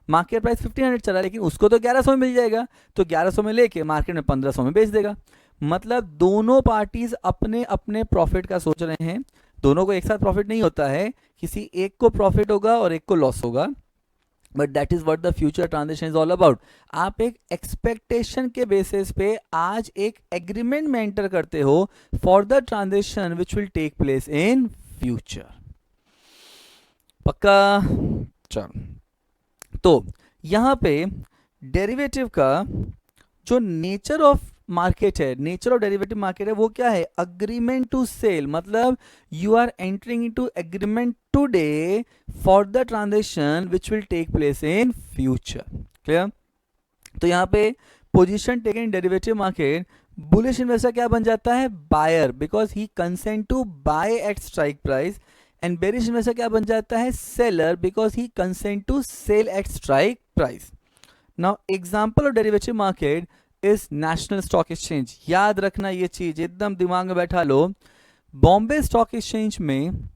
market price 1500 चला, लेकिन उसको तो 1100 में मिल जाएगा, तो 1100 में लेके मार्केट में 1500 में बेच देगा। मतलब दोनों पार्टीज अपने अपने प्रॉफिट का सोच रहे हैं, दोनों को एक साथ प्रॉफिट नहीं होता है, किसी एक को प्रॉफिट होगा और एक को लॉस होगा, but that is what the future transaction is all about. आप एक एक्सपेक्टेशन के बेसिस पे आज एक एग्रीमेंट में एंटर करते हो for the transaction which will take place in future. पक्का? चलो, तो यहां पे डेरिवेटिव का जो नेचर ऑफ मार्केट है, नेचर ऑफ डेरिवेटिव मार्केट है, वो क्या है, अग्रीमेंट टू सेल, मतलब you are entering into agreement today for the transaction which will take place in future. Clear? तो यहां पे position taken in derivative market, bullish investor क्या बन जाता है, buyer, because he consent to buy at strike price, and bearish investor क्या बन जाता है, seller, because he consent to sell at strike price. Now example of derivative market is national stock exchange. याद रखना ये चीज, एकदम दिमाग में बैठा लो, बॉम्बे स्टॉक एक्सचेंज में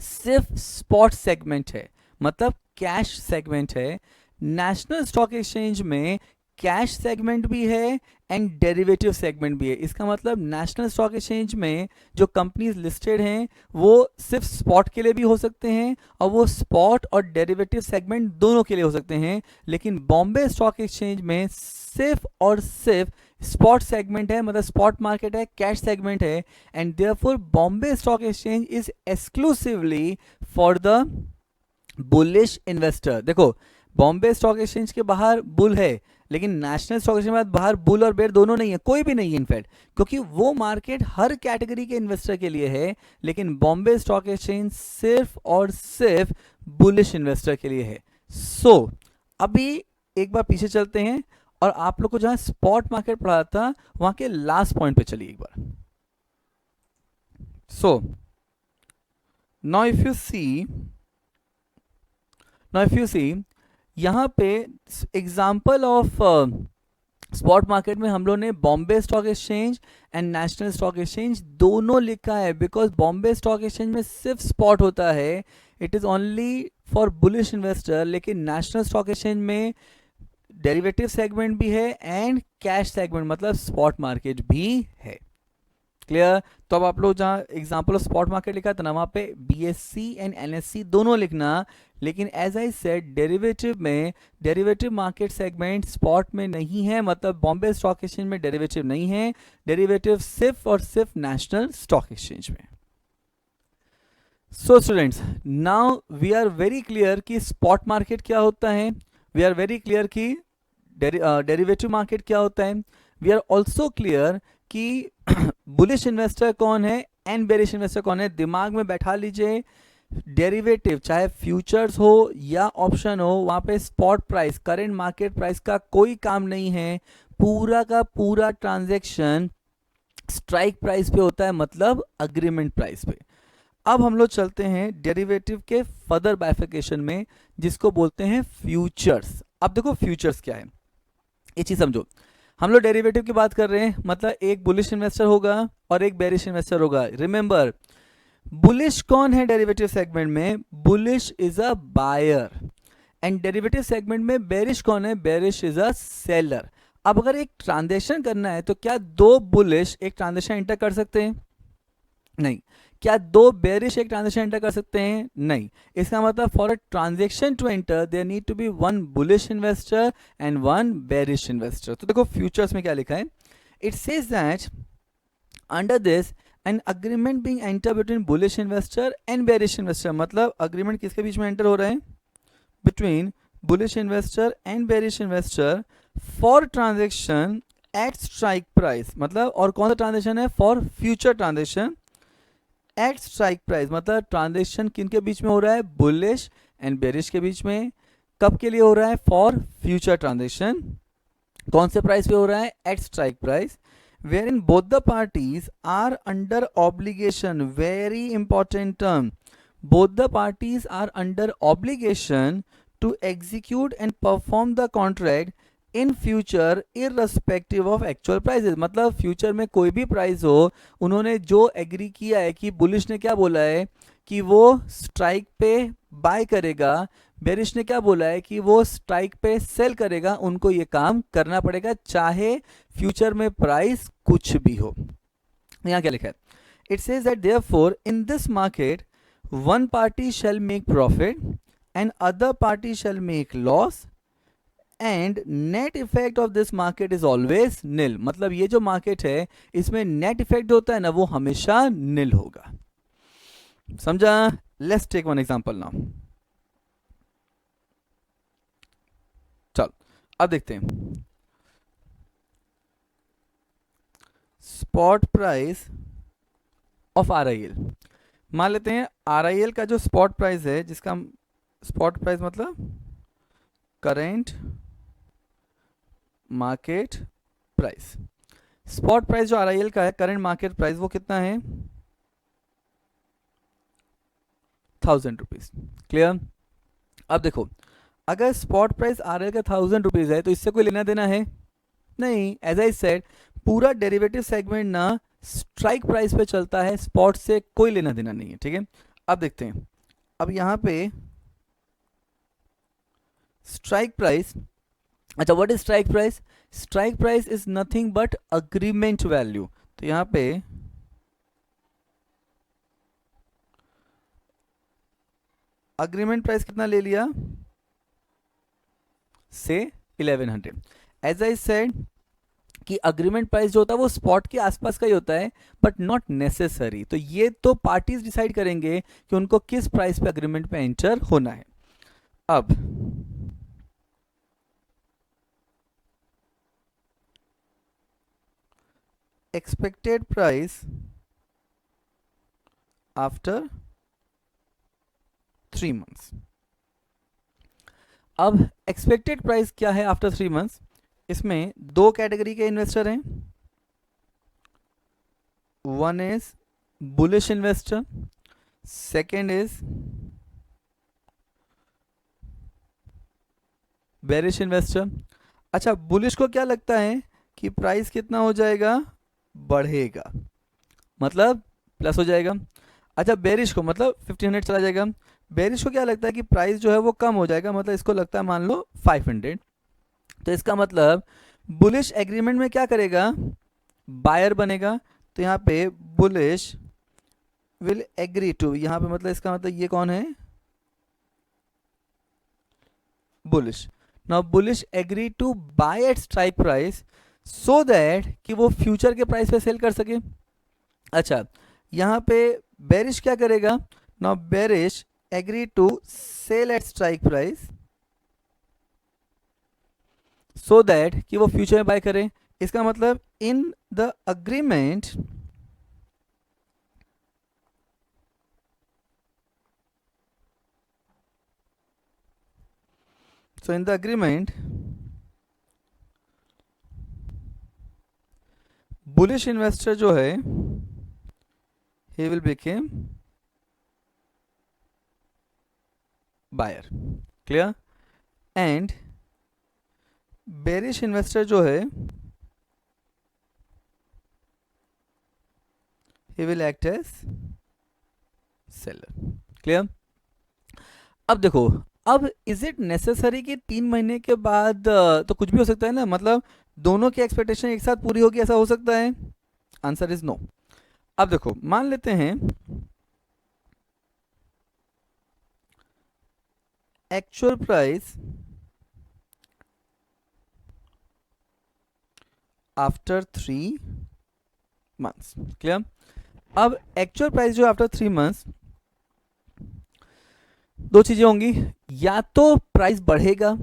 सिर्फ स्पॉट सेगमेंट है, मतलब कैश सेगमेंट है, नेशनल स्टॉक एक्सचेंज में कैश सेगमेंट भी है एंड डेरिवेटिव सेगमेंट भी है। इसका मतलब नेशनल स्टॉक एक्सचेंज में जो कंपनीज लिस्टेड हैं वो सिर्फ स्पॉट के लिए भी हो सकते हैं और वो स्पॉट और डेरिवेटिव सेगमेंट दोनों के लिए हो सकते हैं, लेकिन बॉम्बे स्टॉक एक्सचेंज में सिर्फ और सिर्फ स्पॉट सेगमेंट है, मतलब स्पॉट मार्केट है, कैश सेगमेंट है, and therefore Bombay stock exchange is exclusively for the bullish investor. देखो, बॉम्बे स्टॉक एक्सचेंज के बाहर बुल है, लेकिन नेशनल स्टॉक एक्सचेंज के बाहर बुल और बेयर दोनों नहीं है, कोई भी नहीं है इनफैक्ट, क्योंकि वो मार्केट हर कैटेगरी के इन्वेस्टर के लिए है, लेकिन बॉम्बे स्टॉक एक्सचेंज सिर्फ और सिर्फ बुलिश इन्वेस्टर के लिए है। सो अभी एक बार पीछे चलते हैं और आप लोग को जहां स्पॉट मार्केट पढ़ा था वहां के लास्ट पॉइंट पे चलिए एक बार। सो नाउ इफ यू सी यहाँ पे एग्जाम्पल ऑफ स्पॉट मार्केट में हम लोग ने Bombay stock exchange and national stock exchange दोनों लिखा है, बिकॉज बॉम्बे स्टॉक एक्सचेंज में सिर्फ स्पॉट होता है, it is only for bullish investor, लेकिन नेशनल स्टॉक एक्सचेंज में डेरिवेटिव सेगमेंट भी है एंड कैश सेगमेंट मतलब स्पॉट मार्केट भी है। क्लियर? तो अब आप लोग जहाँ एग्जांपल ऑफ स्पॉट मार्केट लिखा था ना, वहाँ पे बीएससी एंड एनएससी दोनों लिखना, लेकिन एज आई सेड डेरिवेटिव में डेरिवेटिव मार्केट सेगमेंट स्पॉट में नहीं है, मतलब बॉम्बे स्टॉक एक्सचेंज में डेरिवेटिव नहीं है, डेरिवेटिव सिर्फ और सिर्फ नेशनल स्टॉक एक्सचेंज में। So students, now we are very clear कि स्पॉट मार्केट क्या होता है, वी आर वेरी क्लियर कि डेरिवेटिव मार्केट क्या होता है, वी आर ऑल्सो क्लियर कि बुलिश इन्वेस्टर कौन है एंड बेरिश इन्वेस्टर कौन है। दिमाग में बैठा लीजिए, डेरिवेटिव चाहे फ्यूचर्स हो या ऑप्शन हो, वहां पे spot price current market price का कोई काम नहीं है, पूरा का पूरा ट्रांजैक्शन स्ट्राइक प्राइस पे होता है, मतलब अग्रीमेंट प्राइस पे। अब हम लोग चलते हैं डेरिवेटिव के फर्दर बाइफिकेशन में, जिसको बोलते हैं फ्यूचर्स। अब देखो फ्यूचर्स क्या है, ये चीज समझो। हम लोग डेरिवेटिव की बात कर रहे हैं, मतलब एक बुलिश इन्वेस्टर होगा और एक बेरिश इन्वेस्टर होगा। रिमेंबर, बुलिश कौन है डेरिवेटिव सेगमेंट में? Bullish is a buyer, and derivative segment में बेरिश कौन है? Bearish is a seller. अब अगर एक ट्रांजैक्शन करना है तो क्या दो बुलिश एक ट्रांजैक्शन एंटर कर सकते हैं? नहीं। क्या दो बेरिश एक ट्रांजैक्शन एंटर कर सकते हैं? नहीं। इसका मतलब for a transaction to enter there need to be one bullish investor and one bearish investor. तो देखो फ्यूचर्स में क्या लिखा है, it says that under this an agreement being enter between bullish investor and bearish investor, मतलब अग्रीमेंट किसके बीच में एंटर हो रहा है? Between bullish investor and bearish investor for transaction at strike price, मतलब और कौन सा ट्रांजेक्शन है? For future transaction at strike price, मतलब ट्रांजेक्शन किन के बीच में हो रहा है? बुलिश एंड बेरिश के बीच में। कब के लिए हो रहा है? For future transaction. कौन से प्राइस पे हो रहा है? At strike price, wherein both the parties are under obligation, very important term, both the parties are under obligation to execute and perform the contract in future irrespective of actual prices, मतलब फ्यूचर में कोई भी प्राइस हो, उन्होंने जो एग्री किया है कि बुलिश ने क्या बोला है कि वो स्ट्राइक पे बाय करेगा, बेरिश ने क्या बोला है कि वो स्ट्राइक पे सेल करेगा, उनको ये काम करना पड़ेगा चाहे फ्यूचर में प्राइस कुछ भी हो। यहाँ क्या लिखा है? It says that therefore in this market one party shall make profit and other party shall make loss and net effect of this market is always nil, मतलब ये जो मार्केट है इसमें नेट इफेक्ट होता है ना, वो हमेशा नील होगा। समझा? Let's take one example now. चलो अब देखते हैं स्पॉट प्राइस ऑफ आरआईएल। मान लेते हैं आरआईएल का जो स्पॉट प्राइस है, जिसका स्पॉट प्राइस मतलब current market price, spot price जो आरआईएल का है करेंट मार्केट प्राइस, वो कितना है? 1000 रुपीज। क्लियर? अब देखो, अगर स्पॉट प्राइस आरआईएल का 1000 रुपीज है तो इससे कोई लेना देना है नहीं। एज आई सेड, पूरा डेरिवेटिव सेगमेंट ना स्ट्राइक प्राइस पे चलता है, स्पॉट से कोई लेना देना नहीं है। ठीक है, अब देखते हैं। अब यहां पे स्ट्राइक प्राइस, अच्छा what is strike price? Strike price is nothing but agreement value. तो यहां पे अग्रीमेंट प्राइस कितना ले लिया? से 1100। एज आई सेड कि अग्रीमेंट प्राइस जो होता है वो स्पॉट के आसपास का ही होता है, बट नॉट नेसेसरी। तो ये तो पार्टीज डिसाइड करेंगे कि उनको किस प्राइस पे अग्रीमेंट पे एंटर होना है। अब एक्सपेक्टेड प्राइस आफ्टर 3 मंथ्स। अब एक्सपेक्टेड प्राइस क्या है आफ्टर 3 मंथ्स? इसमें दो कैटेगरी के इन्वेस्टर हैं, one is bullish investor, second is bearish investor. अच्छा, बुलिश को क्या लगता है कि प्राइस कितना हो जाएगा? बढ़ेगा, मतलब प्लस हो जाएगा। अच्छा, बेरिश को मतलब 1500 चला जाएगा। बेरिश को क्या लगता है कि प्राइस जो है वो कम हो जाएगा, मतलब इसको लगता है मान लो 500। तो इसका मतलब बुलिश एग्रीमेंट में क्या करेगा, बायर बनेगा। तो यहाँ पे बुलिश विल एग्री टू, यहाँ पे मतलब इसका मतलब ये कौन है, bullish. Now bullish agree to buy at strike price so that कि वो फ्यूचर के प्राइस पे सेल कर सके। अच्छा, यहाँ पे बेरिश क्या करेगा, now bearish agree to sell at strike price so that कि वो फ्यूचर में बाय करें। इसका मतलब in the agreement so in the agreement bullish investor जो है he will become buyer, clear, and bearish investor जो है he will act as seller, clear। अब देखो, अब इज इट नेसेसरी कि 3 महीने के बाद तो कुछ भी हो सकता है ना, मतलब दोनों की एक्सपेक्टेशन एक साथ पूरी होगी, ऐसा हो सकता है? Answer is no. अब देखो, मान लेते हैं actual price after 3 months, clear. अब एक्चुअल प्राइस जो आफ्टर 3 मंथ्स, दो चीजें होंगी, या तो प्राइस बढ़ेगा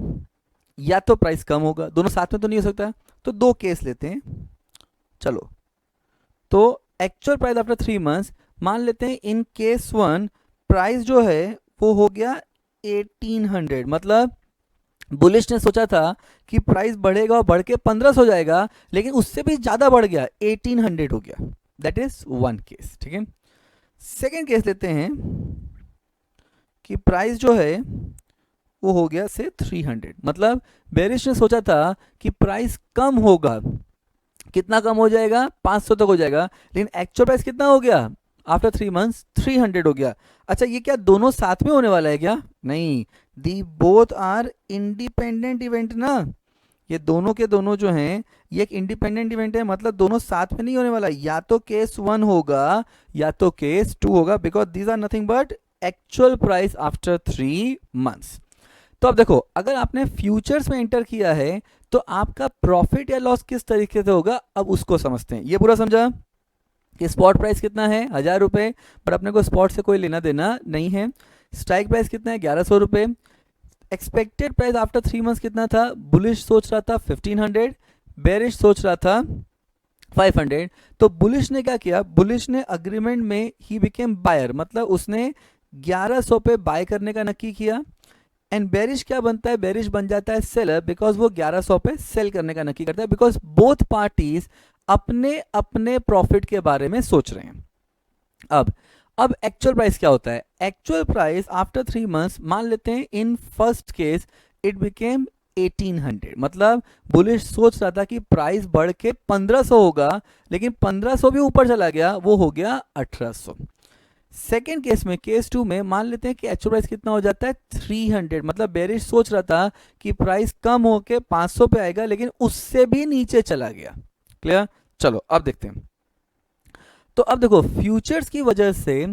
या तो प्राइस कम होगा, दोनों साथ में तो नहीं हो सकता। तो दो केस लेते हैं, चलो। तो एक्चुअल प्राइस आफ्टर 3 मंथ्स, मान लेते हैं इन केस 1 प्राइस जो है वो हो गया 1800, मतलब बुलिश ने सोचा था कि प्राइस बढ़ेगा और बढ़ के 1500 हो जाएगा, लेकिन उससे भी ज्यादा बढ़ गया, 1800 हो गया। दैट इज वन केस, ठीक है। सेकेंड केस लेते हैं कि प्राइस जो है वो हो गया से 300, मतलब बेरिश ने सोचा था कि प्राइस कम होगा, कितना कम हो जाएगा, 500 तक हो जाएगा, लेकिन एक्चुअल प्राइस कितना हो गया आफ्टर 3 मंथ्स, 300 हो गया। अच्छा, ये क्या दोनों साथ में होने वाला है क्या? नहीं, the both are independent event ना, ये दोनों के दोनों जो हैं ये एक इंडिपेंडेंट इवेंट है, मतलब दोनों साथ में नहीं होने वाला, या तो केस 1 होगा या तो केस 2 होगा, because these are nothing but actual price after 3 months. तो अब देखो, अगर आपने फ्यूचर्स में एंटर किया है तो आपका प्रॉफिट या लॉस किस तरीके से होगा, अब उसको समझते हैं। ये पूरा समझा कि स्पॉट प्राइस कितना है, 1000 रुपये, पर अपने को स्पॉट से कोई लेना देना नहीं है। स्ट्राइक प्राइस कितना है, 1100 रुपये। एक्सपेक्टेड प्राइस आफ्टर 3 मंथ्स कितना था, बुलिश सोच रहा था 1500, बेरिश सोच रहा था 500। तो बुलिश ने क्या किया, बुलिश ने अग्रीमेंट में ही बिकेम बायर, मतलब उसने 1100 पे बाय करने का नक्की किया। एंड बेरिश क्या बनता है, बेरिश बन जाता है सेलर, बिकॉज वो 1100 पे सेल करने का नक्की करता है, बिकॉज बोथ पार्टीज अपने अपने प्रॉफिट के बारे में सोच रहे हैं। अब एक्चुअल प्राइस क्या होता है, एक्चुअल प्राइस आफ्टर 3 मंथ्स, मान लेते हैं in first case it became 1800, मतलब बुलिश सोच रहा था कि प्राइस बढ़ के 1500 होगा, लेकिन 1500 भी ऊपर चला गया, वो हो गया 1800। सेकेंड केस में, केस 2 में, मान लेते हैं कि एक्चुअल प्राइस कितना हो जाता है 300, मतलब बेरिश सोच रहा था कि प्राइस कम होके 500 पे आएगा, लेकिन उससे भी नीचे चला गया। क्लियर? चलो अब देखते हैं। तो अब देखो, फ्यूचर्स की वजह से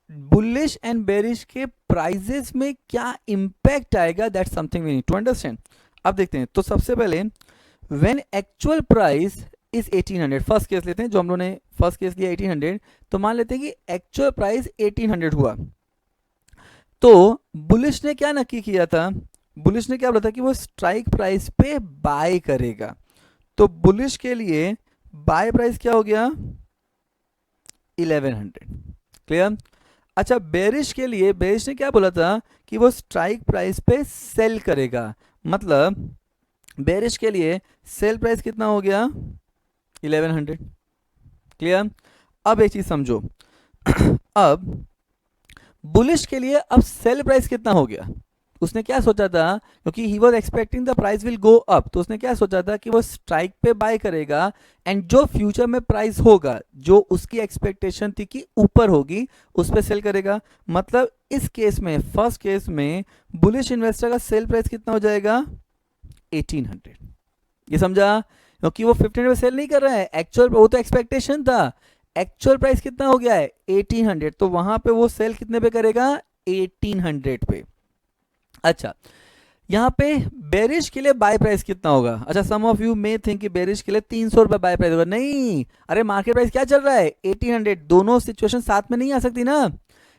बुलिश एंड बेरिश के प्राइजेस में क्या इंपैक्ट आएगा, that's something we need to understand. अब देखते हैं। तो सबसे पहले, when actual price is 1800, first case लेते हैं, जो हम लोगों ने फर्स्ट केस लिया 1800, तो मान लेते हैं कि एक्चुअल प्राइस 1800 हुआ। तो बुलिश ने क्या नक्की किया था, बुलिश ने क्या बोला था कि वो स्ट्राइक प्राइस पे बाय करेगा। तो बुलिश के लिए बाय प्राइस क्या हो गया, 1100। क्लियर? अच्छा, बेरिश के लिए, बेरिश ने क्या बोला था कि वो स्ट्राइक प्राइस पे सेल करेगा, मतलब बेरिश के लिए सेल प्राइस कितना हो गया, 1100। क्लियर? अब एक चीज समझो, अब बुलिश के लिए अब सेल प्राइस कितना हो गया, उसने क्या सोचा था, क्योंकि he was expecting the price will go up, तो उसने क्या सोचा था कि वो स्ट्राइक पे बाय करेगा एंड जो फ्यूचर में प्राइस होगा, जो उसकी एक्सपेक्टेशन थी कि ऊपर होगी, उस पर सेल करेगा। मतलब इस केस में, फर्स्ट केस में, बुलिश इन्वेस्टर का सेल प्राइस कितना हो जाएगा, 1800। ये समझा, क्योंकि वो 1500 पे सेल नहीं कर रहा है, एक्चुअल वो तो एक्सपेक्टेशन था, एक्चुअल प्राइस कितना हो गया है 1800, तो वहां पे वो सेल कितने पे करेगा, 1800 पे। अच्छा, यहाँ पे बेरिश के लिए बाय प्राइस कितना होगा। अच्छा, सम ऑफ यू मे थिंक कि बेरिश के लिए 300 रुपए बाय प्राइस होगा। नहीं, अरे मार्केट प्राइस क्या चल रहा है, 1800। दोनों सिचुएशन साथ में नहीं आ सकती ना,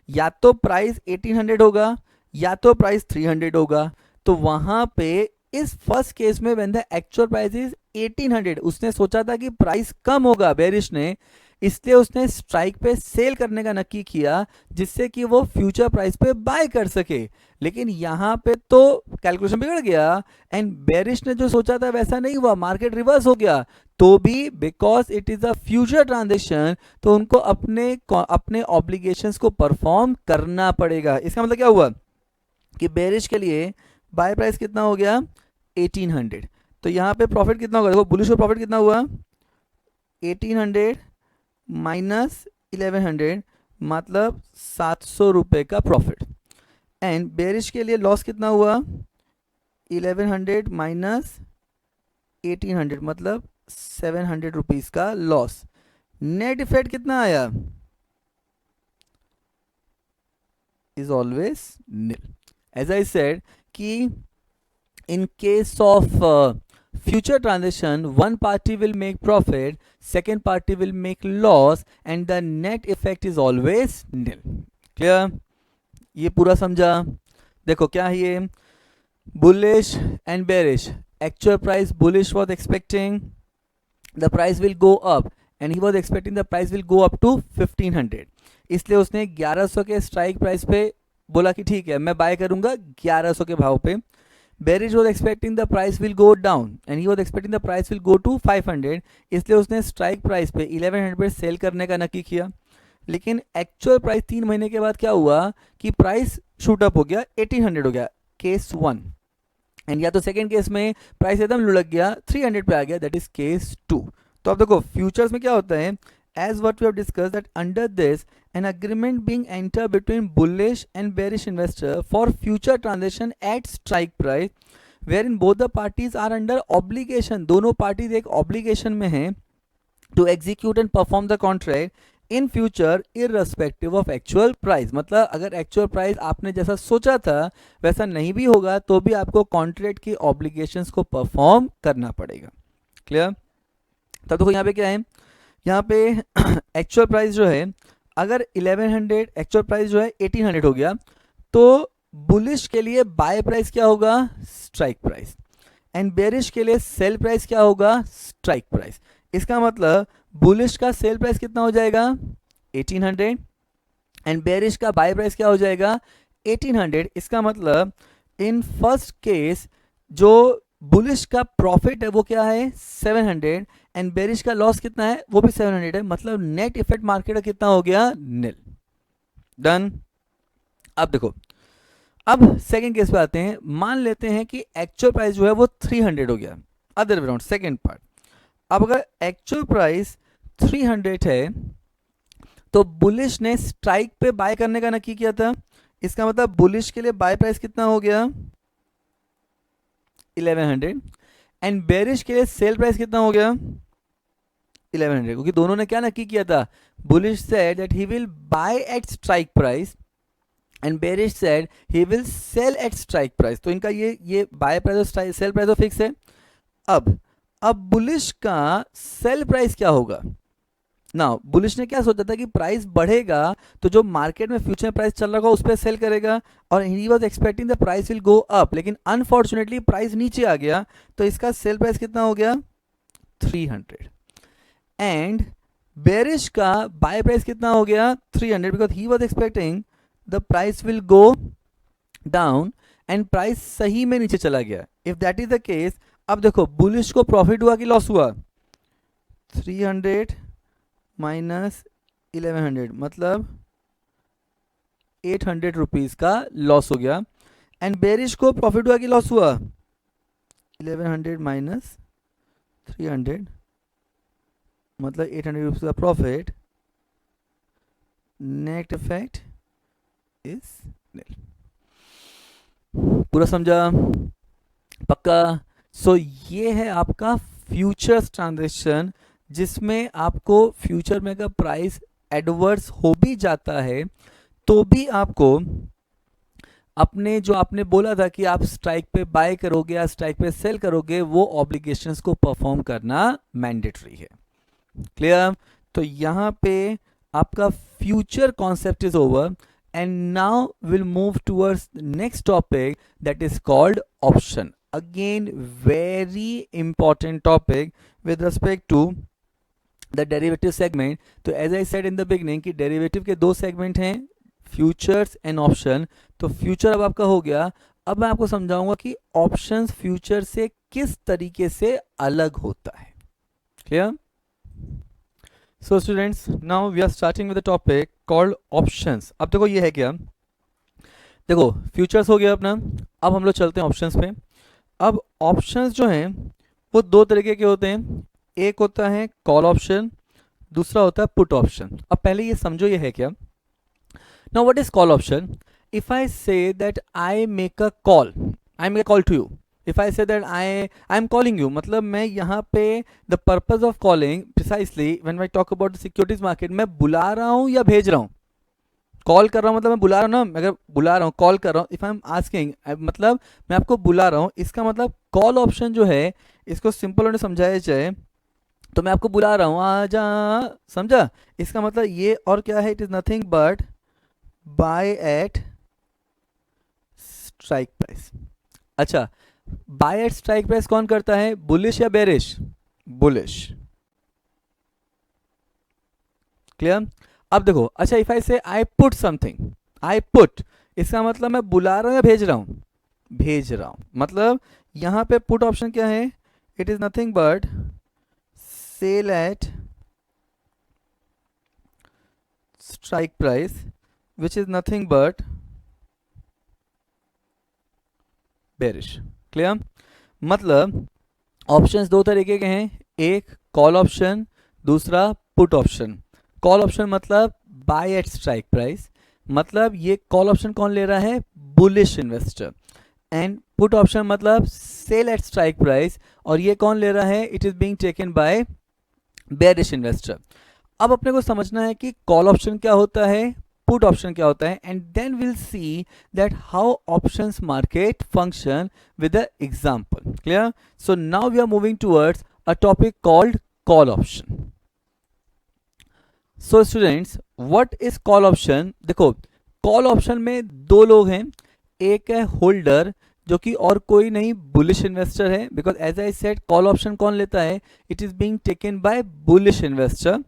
या तो प्राइस 1800 होगा या तो प्राइस 300 होगा। तो वहां पे इस फर्स्ट केस में when the actual price is 1800, उसने सोचा था कि प्राइस कम होगा बेरिश ने, इसलिए उसने स्ट्राइक पे सेल करने का नक्की किया, जिससे कि वो फ्यूचर प्राइस पे बाय कर सके। लेकिन यहां पे तो कैलकुलेशन बिगड़ गया एंड बेरिश ने जो सोचा था वैसा नहीं हुआ, मार्केट रिवर्स हो गया। तो भी because it is a future transaction, तो उनको अपने ऑब्लिगेशंस को परफॉर्म करना पड़ेगा। इसका मतलब क्या हुआ कि बेरिश के लिए बाय प्राइस कितना हो गया, 1800। तो यहाँ पे प्रॉफिट कितना होगा, देखो बुलिश को प्रॉफिट कितना हुआ, 1800 माइनस 1100, मतलब 700 रुपए का प्रॉफिट। एंड बेरिश के लिए लॉस कितना हुआ, 1100 माइनस 1800, मतलब 700 रुपीज का लॉस। नेट इफेक्ट कितना आया, is always nil. As I said कि in case of future transaction, one party will make profit, second party will make loss, and the net effect is always nil. Clear? ये पूरा समझा। देखो क्या है ये, bullish and bearish, actual price bullish was expecting the price will go up and he was expecting the price will go up to 1500, इसलिए उसने 1100 के स्ट्राइक प्राइस पे बोला कि ठीक है मैं बाय करूंगा 1100 के भाव पे। Bearish was expecting the price will go down and he was expecting the price will go to 500, इसलिए उसने स्ट्राइक प्राइस पे 1100 पे सेल करने का नक्की किया। लेकिन एक्चुअल प्राइस 3 महीने के बाद क्या हुआ कि प्राइस शूट अप हो गया, 1800 हो गया, केस 1। एंड या तो सेकेंड केस में प्राइस एकदम लुढ़क गया, 300 पे आ गया, दैट इज केस 2। तो अब देखो फ्यूचर्स में क्या होता है, as what we have discussed, that under this an agreement being entered between bullish and bearish investor for future transaction at strike price wherein both the parties are under obligation, दोनों पार्टीज एक ऑब्लिगेशन में हैं to execute and perform the contract in future irrespective of actual price। मतलब अगर एक्चुअल प्राइस आपने जैसा सोचा था वैसा नहीं भी होगा तो भी आपको कॉन्ट्रैक्ट की ऑब्लिगेशंस को परफॉर्म करना पड़ेगा। क्लियर? तब देखो यहाँ पे क्या है, यहाँ पे एक्चुअल प्राइस जो है अगर 1100, एक्चुअल प्राइस जो है 1800 हो गया, तो बुलिश के लिए बाय प्राइस क्या होगा, स्ट्राइक प्राइस, एंड बेरिश के लिए सेल प्राइस क्या होगा, स्ट्राइक प्राइस। इसका मतलब बुलिश का सेल प्राइस कितना हो जाएगा 1800 एंड बेरिश का बाय प्राइस क्या हो जाएगा 1800। इसका मतलब इन फर्स्ट केस जो बुलिश का प्रॉफिट है वो क्या है 700 एंड बेरिश का लॉस कितना है वो भी 700 है, मतलब नेट इफेक्ट मार्केट का कितना हो गया, नील। डन। अब देखो, अब सेकंड केस पे आते हैं। मान लेते हैं कि एक्चुअल प्राइस जो है वो 300 हो गया, other way round, second part. अब अगर एक्चुअल प्राइस 300 है तो बुलिश ने स्ट्राइक पे बाय करने का नक्की किया था, इसका मतलब बुलिश के लिए बाय प्राइस कितना हो गया 1100 एंड बेरिश के लिए सेल प्राइस कितना हो गया 1100, क्योंकि दोनों ने क्या नक्की किया था, bullish said that he will buy at strike price and bearish said he will sell at strike price. तो इनका ये बाय प्राइस और सेल प्राइस तो फिक्स है। अब बुलिश का सेल प्राइस क्या होगा ना, बुलिश ने क्या सोचा था कि प्राइस बढ़ेगा तो जो मार्केट में फ्यूचर में प्राइस चल रहा होगा उस पर सेल करेगा, और he was expecting the price will go up, लेकिन अनफॉर्चुनेटली प्राइस नीचे आ गया, तो इसका सेल प्राइस कितना हो गया 300 एंड बेरिश का बाय प्राइस कितना हो गया 300 because he was expecting the price will go down and price सही में नीचे चला गया। If that is the case, अब देखो बुलिश को प्रॉफिट हुआ कि लॉस हुआ, 300 माइनस 1100 मतलब 800 रुपीज का लॉस हो गया, एंड बेरिश को प्रॉफिट हुआ कि लॉस हुआ? 1100 माइनस 300 मतलब 800 रुपीज का प्रॉफिट. नेट इफेक्ट इज निल. पूरा समझा? पक्का? सो ये है आपका फ्यूचर्स ट्रांजेक्शन, जिसमें आपको फ्यूचर में अगर प्राइस एडवर्स हो भी जाता है तो भी आपको अपने जो आपने बोला था कि आप स्ट्राइक पे बाय करोगे या स्ट्राइक पे सेल करोगे, वो ऑब्लिगेशंस को परफॉर्म करना मैंडेटरी है. क्लियर? तो यहाँ पे आपका future concept is over and now will move towards next topic that is called option. Again very important topic with respect to the derivative segment. तो as I said in the beginning कि डेरिवेटिव के दो सेगमेंट हैं, फ्यूचर्स एंड ऑप्शन. तो फ्यूचर अब आपका हो गया. अब मैं आपको समझाऊंगा कि ऑप्शंस फ्यूचर से किस तरीके से अलग होता है. Clear? So students, now we are starting with the topic called options. अब देखो ये है क्या, देखो फ्यूचर्स हो गया अपना. अब हम लोग चलते हैं ऑप्शंस पे. अब ऑप्शंस जो हैं वो दो तरीके के होते हैं. एक होता है कॉल ऑप्शन, दूसरा होता है पुट ऑप्शन. अब पहले ये समझो ये है क्या. Now what is call option? If I say that I make a call, I make a call to you. If I say that I am calling you, मतलब मैं यहाँ पे the purpose of calling precisely when I talk about the securities market, मैं बुला रहा हूँ या भेज रहा हूँ? कॉल कर रहा हूँ मतलब मैं बुला रहा हूँ ना. अगर बुला रहा हूँ, कॉल कर रहा हूँ. इफ आई एम आस्किंग मतलब मैं आपको बुला रहा हूँ. इसका मतलब कॉल ऑप्शन जो है, इसको सिंपल होने समझाया जाए तो मैं आपको बुला रहा हूँ, आ जा. समझा? इसका मतलब ये और क्या है, it is nothing but buy at strike price. अच्छा, बाय एट स्ट्राइक प्राइस कौन करता है, बुलिश या बेरिश? बुलिश. क्लियर? अब देखो, अच्छा इफ आई से I put something, I put, इसका मतलब मैं बुला रहा हूं या भेज रहा हूं? भेज रहा हूं. मतलब यहां पे पुट ऑप्शन क्या है, it is nothing but sell at strike price which is nothing but bearish. Clear? मतलब ऑप्शंस दो तरीके के हैं, एक कॉल ऑप्शन, दूसरा पुट ऑप्शन. कॉल ऑप्शन मतलब बाय एट स्ट्राइक प्राइस, मतलब ये कॉल ऑप्शन कौन ले रहा है, bullish investor. And put option मतलब सेल एट स्ट्राइक प्राइस, और ये कौन ले रहा है, it is being taken by bearish investor. अब अपने को समझना है कि कॉल ऑप्शन क्या होता है, पुट ऑप्शन क्या होता है, and then will see that how options market function with a example. Clear? So now we are moving towards a topic called call option. So students, what is call option? देखो, कॉल ऑप्शन में दो लोग हैं. एक है होल्डर, जो कि और कोई नहीं बुलिश इन्वेस्टर है, because as I said call option कौन लेता है, it is being taken by bullish investor.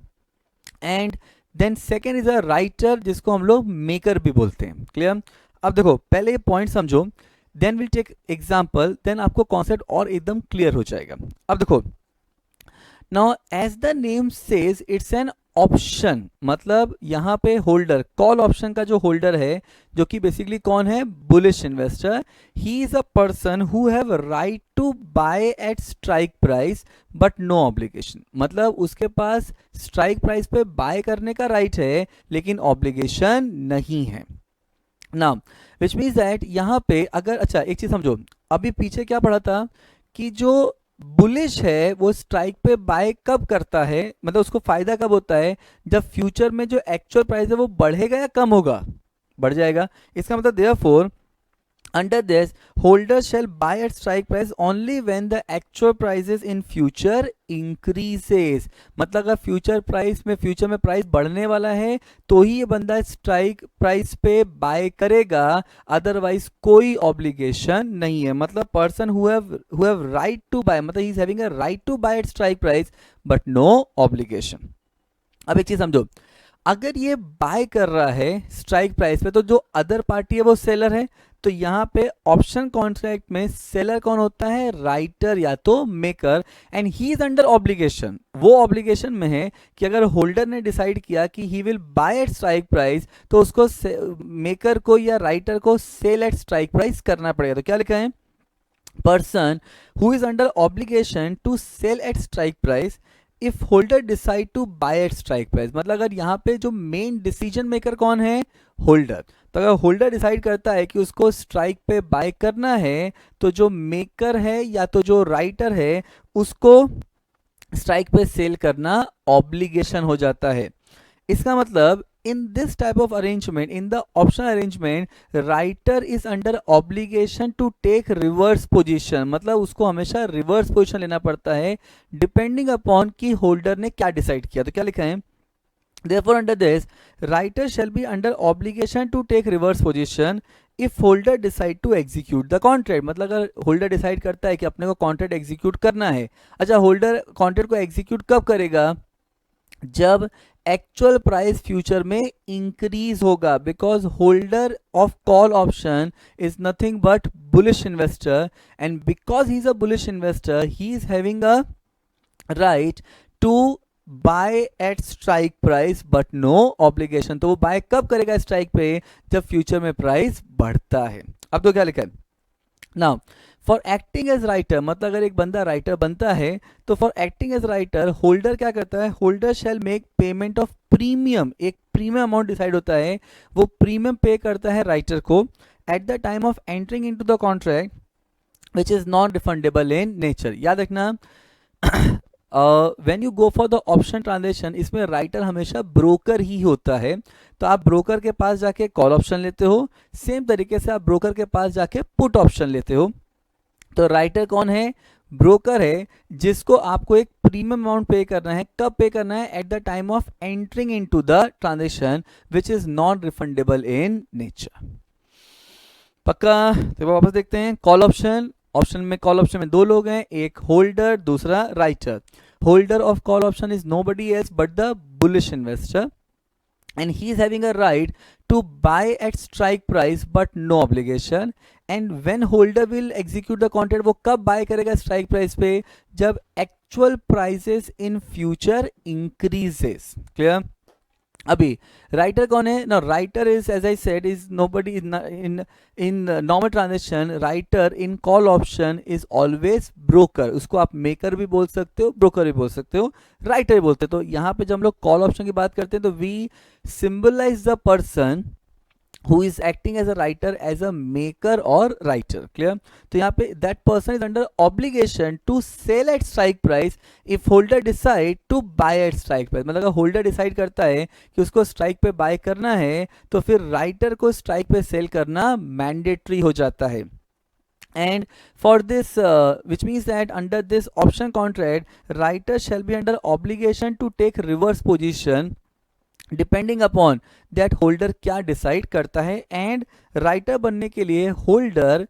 And then second is a writer, जिसको हम लोग मेकर भी बोलते हैं. क्लियर? अब देखो पहले ये पॉइंट समझो, then will take example, then आपको कॉन्सेप्ट और एकदम क्लियर हो जाएगा. अब देखो, now as the name says it's an option, मतलब यहां पे होल्डर, कॉल ऑप्शन का जो होल्डर है, जो कि बेसिकली कौन है, bullish investor. He is a person who have right to buy at strike price but no obligation. मतलब उसके पास स्ट्राइक प्राइस पे बाय करने का राइट है, लेकिन ऑब्लिगेशन नहीं है. नाउ विच मीन्स दैट यहां पे अगर, अच्छा एक चीज समझो, अभी पीछे क्या पढ़ा था कि जो बुलिश है वो स्ट्राइक पे बाय कब करता है, मतलब उसको फायदा कब होता है, जब फ्यूचर में जो एक्चुअल प्राइस है वो बढ़ेगा या कम होगा, बढ़ जाएगा. इसका मतलब therefore under this, holders shall buy at strike price only when the actual prices in future increases. मतलब अगर फ्यूचर प्राइस में, फ्यूचर में प्राइस बढ़ने वाला है तो ही ये बंदा स्ट्राइक प्राइस पे बाय करेगा, अदरवाइज कोई ऑब्लिगेशन नहीं है. मतलब person who have right to buy, मतलब he is having a right to buy at strike price but no obligation. अब एक चीज समझो, अगर ये बाय कर रहा है स्ट्राइक प्राइस पे, तो जो अदर पार्टी है वो सेलर है, तो यहाँ पे ऑप्शन कॉन्ट्रैक्ट में सेलर कौन होता है, राइटर या तो maker, and he is under obligation, वो ऑब्लिगेशन में है कि अगर होल्डर ने डिसाइड किया कि he will buy at strike price, तो उसको मेकर को या राइटर को सेल एट स्ट्राइक प्राइस करना पड़ेगा। तो क्या लिखा है, person who is under obligation to sell at strike price if holder decide to buy at strike price। मतलब अगर यहाँ पे जो मेन डिसीजन मेकर कौन है, होल्डर, तो अगर होल्डर डिसाइड करता है कि उसको स्ट्राइक पे बाय करना है, तो जो मेकर है या तो जो राइटर है उसको स्ट्राइक पे सेल करना ऑब्लिगेशन हो जाता है। इसका मतलब in this type of arrangement, in the optional arrangement, writer is under obligation to take reverse position, मतलब उसको हमेशा रिवर्स पोजीशन लेना पड़ता है डिपेंडिंग अपॉन कि होल्डर ने क्या डिसाइड किया। तो क्या लिखा है, therefore under this writer shall be under obligation to take reverse position if holder decide to execute the contract। मतलब अगर होल्डर डिसाइड करता है कि अपने को कॉन्ट्रैक्ट एग्जीक्यूट करना है, अच्छा होल्डर कॉन्ट्रैक्ट को एग्जीक्यूट कब करेगा, जब एक्चुअल प्राइस फ्यूचर में इंक्रीज होगा, because holder of call option is nothing but bullish investor, and because he is a bullish investor he is having a right to buy at strike price but no obligation. तो वो बाय कब करेगा स्ट्राइक पे, जब फ्यूचर में प्राइस बढ़ता है। अब तो क्या लिखा है, now for acting as writer, मतलब अगर एक बंदा राइटर बनता है तो for acting as writer holder क्या करता है, holder shall make payment of premium, एक प्रीमियम अमाउंट डिसाइड होता है, वो प्रीमियम पे करता है राइटर को at the time of entering into the contract which is non refundable in nature. याद रखना when you go for the option transaction, इसमें राइटर हमेशा ब्रोकर ही होता है, तो आप ब्रोकर के पास जाके कॉल ऑप्शन लेते हो, सेम तरीके से आप ब्रोकर के पास जाके पुट ऑप्शन लेते हो। तो राइटर कौन है, ब्रोकर है, जिसको आपको एक प्रीमियम अमाउंट पे करना है, कब पे करना है, eight the time of entering into the transaction which is non refundable in nature. पक्का, तो वापस देखते हैं कॉल ऑप्शन। ऑप्शन में, कॉल ऑप्शन में दो लोग हैं, एक होल्डर दूसरा writer. Holder of call option is nobody else but the bullish investor, and he is having a right to buy at strike price but no obligation, and when holder will execute the contract, वो कब buy करेगा strike price पे, जब actual prices in future increases। clear, अभी राइटर कौन है ना, writer is as I said is nobody in normal transaction, writer in call option is always broker, उसको आप मेकर भी बोल सकते हो, ब्रोकर भी बोल सकते हो, राइटर भी बोलते हो। तो यहाँ पे जब हम लोग कॉल ऑप्शन की बात करते हैं तो we symbolize the person who is acting as a writer as a maker or writer। clear, तो यहाँ पे that person is under obligation to sell at strike price if holder decide to buy at strike price। मतलब अगर होल्डर डिसाइड करता है कि उसको स्ट्राइक पे बाय करना है, तो फिर राइटर को स्ट्राइक पे सेल करना मैंडेटरी हो जाता है। And for this which means that under this option contract writer shall be under obligation to take reverse position depending upon that holder क्या डिसाइड करता है, एंड राइटर बनने के लिए होल्डर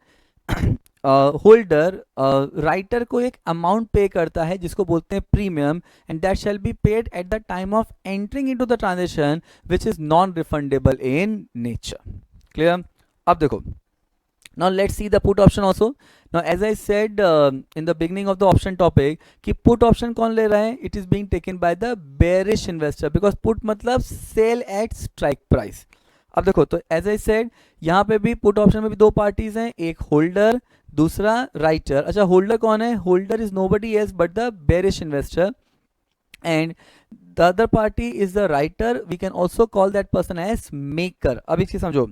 राइटर को एक अमाउंट पे करता है जिसको बोलते हैं premium, and that shell be paid at the time of entering into the transaction which is non refundable in nature. Clear, अब देखो, now let's see the put option also। now as I said in the beginning of the option topic कि put option कौन ले रहा है, it is being taken by the bearish investor because put मतलब sell at strike price। अब देखो, तो as I said यहाँ पे भी put option में भी दो पार्टीज हैं, एक होल्डर दूसरा राइटर। अच्छा, होल्डर कौन है, holder is nobody else but the bearish investor, and the other party is the writer, we can also call that person as maker। अब इसकी समझो,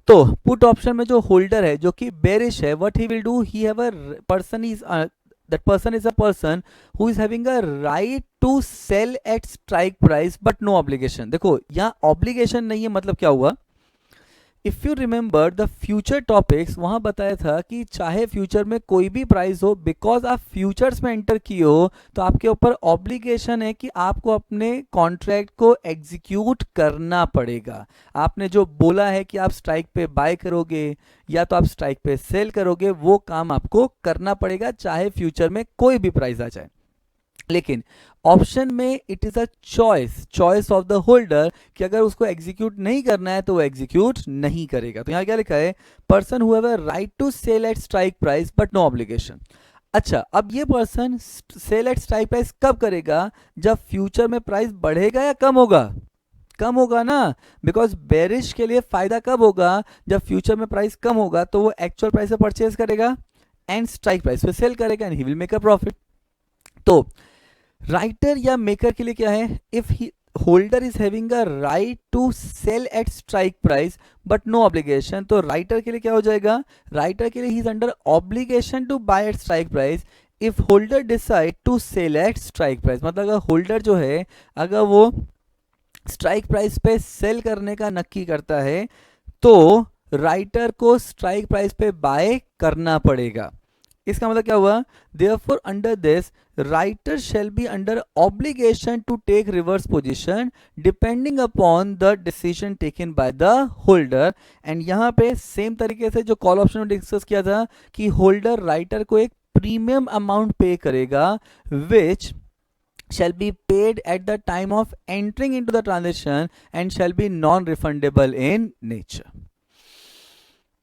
तो पुट ऑप्शन में जो होल्डर है जो कि बेरिश है, what he will do, he have a person is that person is a person who is having a right to sell at strike price but no obligation. देखो यहाँ ऑब्लिगेशन नहीं है, मतलब क्या हुआ, if you remember the future topics, वहां बताया था कि चाहे फ्यूचर में कोई भी प्राइस हो, बिकॉज आप फ्यूचर्स में एंटर किए हो तो आपके ऊपर ऑब्लिगेशन है कि आपको अपने कॉन्ट्रैक्ट को एग्जीक्यूट करना पड़ेगा। आपने जो बोला है कि आप स्ट्राइक पे बाय करोगे या तो आप स्ट्राइक पे सेल करोगे, वो काम आपको करना पड़ेगा चाहे फ्यूचर में कोई भी प्राइस आ जाए। लेकिन ऑप्शन में it is a choice of the holder कि अगर उसको एग्जीक्यूट नहीं करना है तो वो एग्जीक्यूट नहीं करेगा। तो यहाँ क्या लिखा है, person who have a right to sell at strike price but no obligation. अच्छा, अब ये person sell at strike price कब करेगा, जब फ्यूचर में प्राइस बढ़ेगा या कम होगा, कम होगा ना, बिकॉज बेरिश के लिए फायदा कब होगा, जब फ्यूचर में प्राइस कम होगा तो वो एक्चुअल प्राइस पे परचेज करेगा एंड स्ट्राइक प्राइस पे सेल करेगा and he will make a profit. तो राइटर या मेकर के लिए क्या है, if the holder is having a right to sell at strike price but no obligation, तो राइटर के लिए क्या हो जाएगा, राइटर के लिए he is under obligation to buy at strike price if holder decide to sell at strike price. मतलब अगर होल्डर जो है अगर वो स्ट्राइक प्राइस पे सेल करने का नक्की करता है तो राइटर को स्ट्राइक प्राइस पे बाय करना पड़ेगा। इसका मतलब क्या हुआ, therefore under this writer shall be under obligation to take reverse position depending upon the decision taken by the holder। And यहाँ पे सेम तरीके से जो कॉल ऑप्शन में डिस्कस किया था कि होल्डर राइटर को एक प्रीमियम अमाउंट पे करेगा विच shall be paid at the time of entering into the transaction and shall be non-refundable in nature।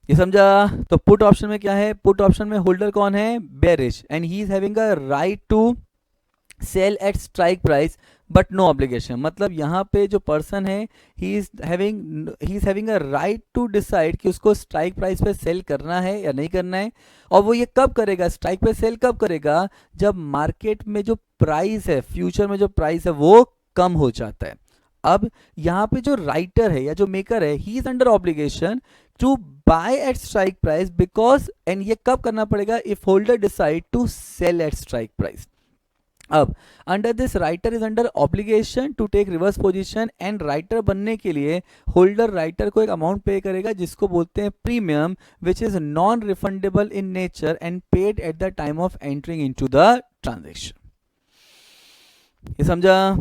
ये समझा। तो पुट ऑप्शन में क्या है, पुट ऑप्शन में होल्डर कौन है, bearish, and he is having a right to sell at strike price but no obligation. मतलब यहाँ पे जो पर्सन है he is having a right to decide कि उसको स्ट्राइक प्राइस पे सेल करना है या नहीं करना है, और वो ये कब करेगा, स्ट्राइक पे सेल कब करेगा, जब मार्केट में जो प्राइस है, फ्यूचर में जो प्राइस है वो कम हो जाता है। अब यहाँ पे जो राइटर है या जो मेकर है he is under obligation to buy at strike price because, and ये कब करना पड़ेगा, if holder decide to sell at strike price. अब under this writer is under obligation to take reverse position, and writer बनने के लिए होल्डर राइटर को एक अमाउंट पे करेगा जिसको बोलते हैं premium, which is non refundable in nature and paid at the time of entering into the transaction. ये समझा,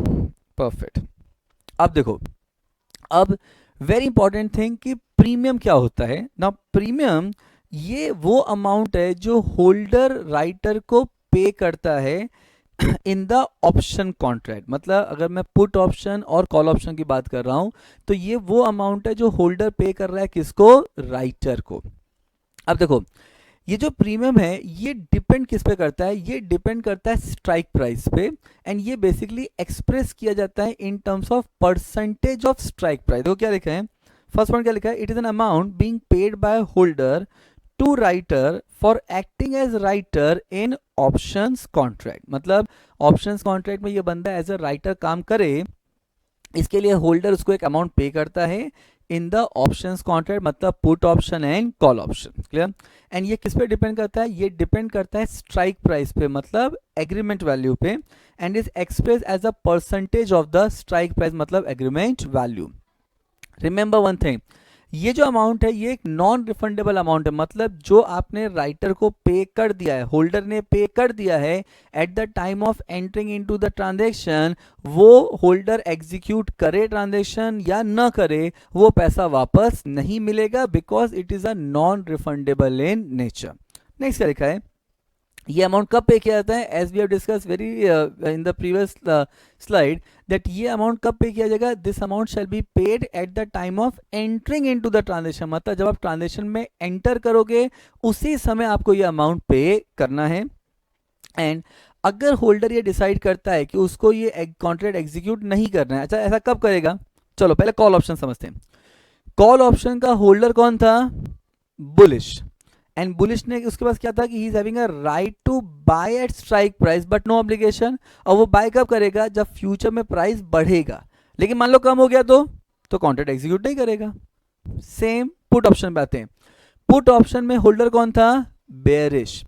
परफेक्ट। अब देखो, अब वेरी इंपॉर्टेंट थिंग कि प्रीमियम क्या होता है ना। प्रीमियम ये वो अमाउंट है जो होल्डर राइटर को पे करता है इन द ऑप्शन कॉन्ट्रैक्ट। मतलब अगर मैं पुट ऑप्शन और कॉल ऑप्शन की बात कर रहा हूं तो ये वो अमाउंट है जो होल्डर पे कर रहा है किसको, राइटर को। अब देखो, ये जो प्रीमियम है ये डिपेंड किस पे करता है, ये डिपेंड करता है स्ट्राइक प्राइस पे, एंड ये बेसिकली एक्सप्रेस किया जाता है in terms of percentage of strike price. देखो क्या लिखा है, फर्स्ट पॉइंट क्या लिखा है, it is an amount being paid by holder to writer for acting as writer in options contract. मतलब ऑप्शंस कॉन्ट्रैक्ट में ये बंदा एज अ राइटर काम करे, इसके लिए होल्डर उसको एक अमाउंट पे करता है इन द ऑप्शंस कॉन्ट्रैक्ट, मतलब put option and call option. Clear. And ये किस पे डिपेंड करता है, ये डिपेंड करता है स्ट्राइक प्राइस पे, मतलब एग्रीमेंट वैल्यू पे, and is express as a percentage of the strike price, मतलब agreement value. Remember one thing, ये जो अमाउंट है ये एक नॉन रिफंडेबल अमाउंट है। मतलब जो आपने राइटर को पे कर दिया है, होल्डर ने पे कर दिया है eight the time of entering into the transaction, वो होल्डर एग्जीक्यूट करे ट्रांजैक्शन या न करे, वो पैसा वापस नहीं मिलेगा because it is a non refundable in nature. Next क्या लिखा है, ये अमाउंट कब पे किया जाता है, as we have discuss very in the previous slide that ये अमाउंट कब पे किया जाएगा, this amount shall be paid at the time of entering into the transaction. मतलब जब आप ट्रांजैक्शन में एंटर करोगे उसी समय आपको ये अमाउंट पे करना है। एंड अगर होल्डर ये डिसाइड करता है कि उसको ये कॉन्ट्रैक्ट एग्जीक्यूट नहीं करना है, अच्छा ऐसा कब करेगा, चलो पहले कॉल ऑप्शन समझते हैं। कॉल ऑप्शन का होल्डर कौन था, बुलिश, एंड बुलिश ने उसके पास क्या था कि he is having a right to buy at strike price but no obligation, और वो बाय कब करेगा, जब फ्यूचर में प्राइस बढ़ेगा, लेकिन मान लो कम हो गया तो कॉन्ट्रैक्ट एग्जीक्यूट नहीं करेगा। सेम पुट ऑप्शन पे आते हैं, पुट ऑप्शन में होल्डर कौन था, bearish,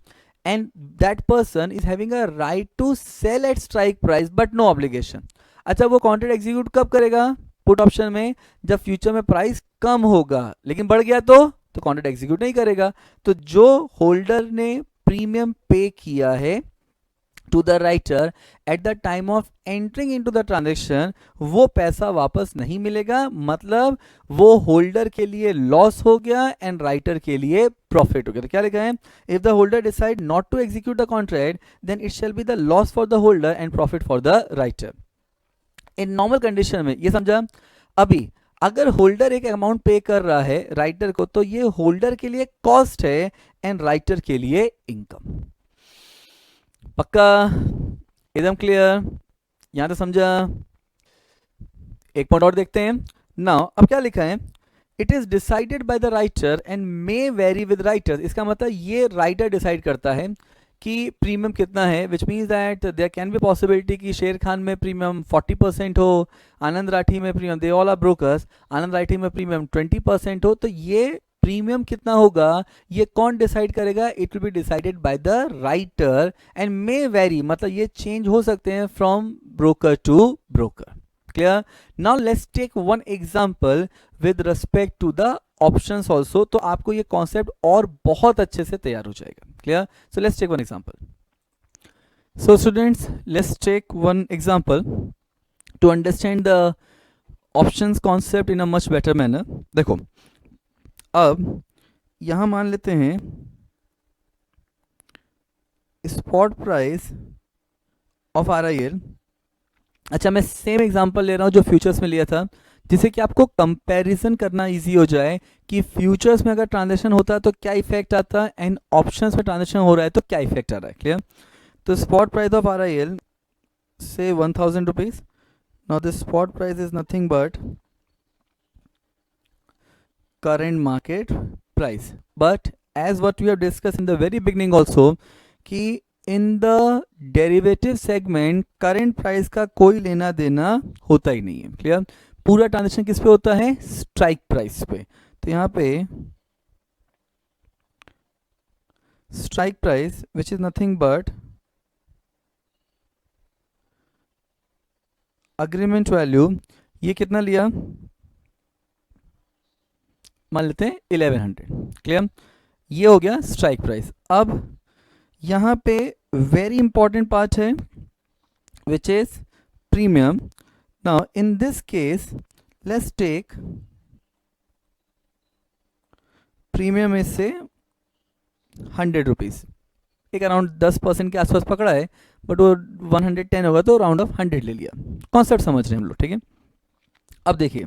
and that person is having a right to sell at strike price but no obligation. अच्छा, वो कॉन्ट्रैक्ट एग्जीक्यूट कब करेगा, पुट ऑप्शन में, जब फ्यूचर में प्राइस कम होगा, लेकिन बढ़ गया तो कॉन्ट्रैक्ट एग्जीक्यूट नहीं करेगा। तो जो होल्डर ने प्रीमियम पे किया है to the writer at the time of entering into the transaction, वो पैसा वापस नहीं मिलेगा, मतलब वो होल्डर के लिए लॉस हो गया एंड राइटर के लिए प्रॉफिट हो गया। तो क्या लिखा है, if the holder decide not to execute the contract then it shall be the loss for the holder and profit for the writer. In normal condition में, ये समझा, अभी अगर होल्डर एक अमाउंट पे कर रहा है राइटर को, तो ये होल्डर के लिए कॉस्ट है एंड राइटर के लिए इनकम। पक्का, एकदम क्लियर, यहां तो समझा। एक पॉइंट और देखते हैं। नाउ अब क्या लिखा है, it is decided by the writer and may very with writer. इसका मतलब ये राइटर डिसाइड करता है कि प्रीमियम कितना है, which means that there can be possibility कि शेर खान में प्रीमियम 40% हो, आनंद राठी में premium, they all are brokers, Anand Rathi में प्रीमियम 20% हो। तो ये प्रीमियम कितना होगा ये कौन डिसाइड करेगा, it will be decided by the writer and may vary, मतलब ये चेंज हो सकते हैं from broker to broker. Clear. Now let's take one example with respect to the options also, तो आपको ये कॉन्सेप्ट और बहुत अच्छे से तैयार हो जाएगा। Clear. So let's take one example. So students let's take one example to understand the options concept in a much better manner. देखो अब यहां मान लेते हैं स्पॉट प्राइस ऑफ RIL। अच्छा, मैं सेम एग्जांपल ले रहा हूं जो फ्यूचर्स में लिया था, जिससे कि आपको कंपैरिजन करना इजी हो जाए कि फ्यूचर्स में अगर ट्रांजेक्शन होता है तो क्या इफेक्ट आता है एंड ऑप्शंस में ट्रांजेक्शन हो रहा है तो क्या इफेक्ट आ रहा है। क्लियर। तो स्पॉट प्राइस ऑफ RIL से 1000 rupees. Now this spot price is nothing but current market price, but as what we have discussed in the very beginning also कि in the derivative segment current price का कोई लेना देना होता ही नहीं है। क्लियर। पूरा ट्रांजेक्शन किस पे होता है, स्ट्राइक प्राइस पे। तो यहाँ पे strike price which is nothing but agreement value, ये कितना लिया, मान लेते हैं 1100। क्लियर। ये हो गया स्ट्राइक प्राइस। अब यहाँ पे वेरी इंपॉर्टेंट पार्ट है which is premium. Now in this case let's take premium is say 100 rupees, एक अराउंड 10% के आसपास पकड़ा है, बट वो 110 होगा तो राउंड ऑफ 100 ले लिया। कॉन्सेप्ट समझ रहे हैं हम लोग, ठीक है। अब देखिए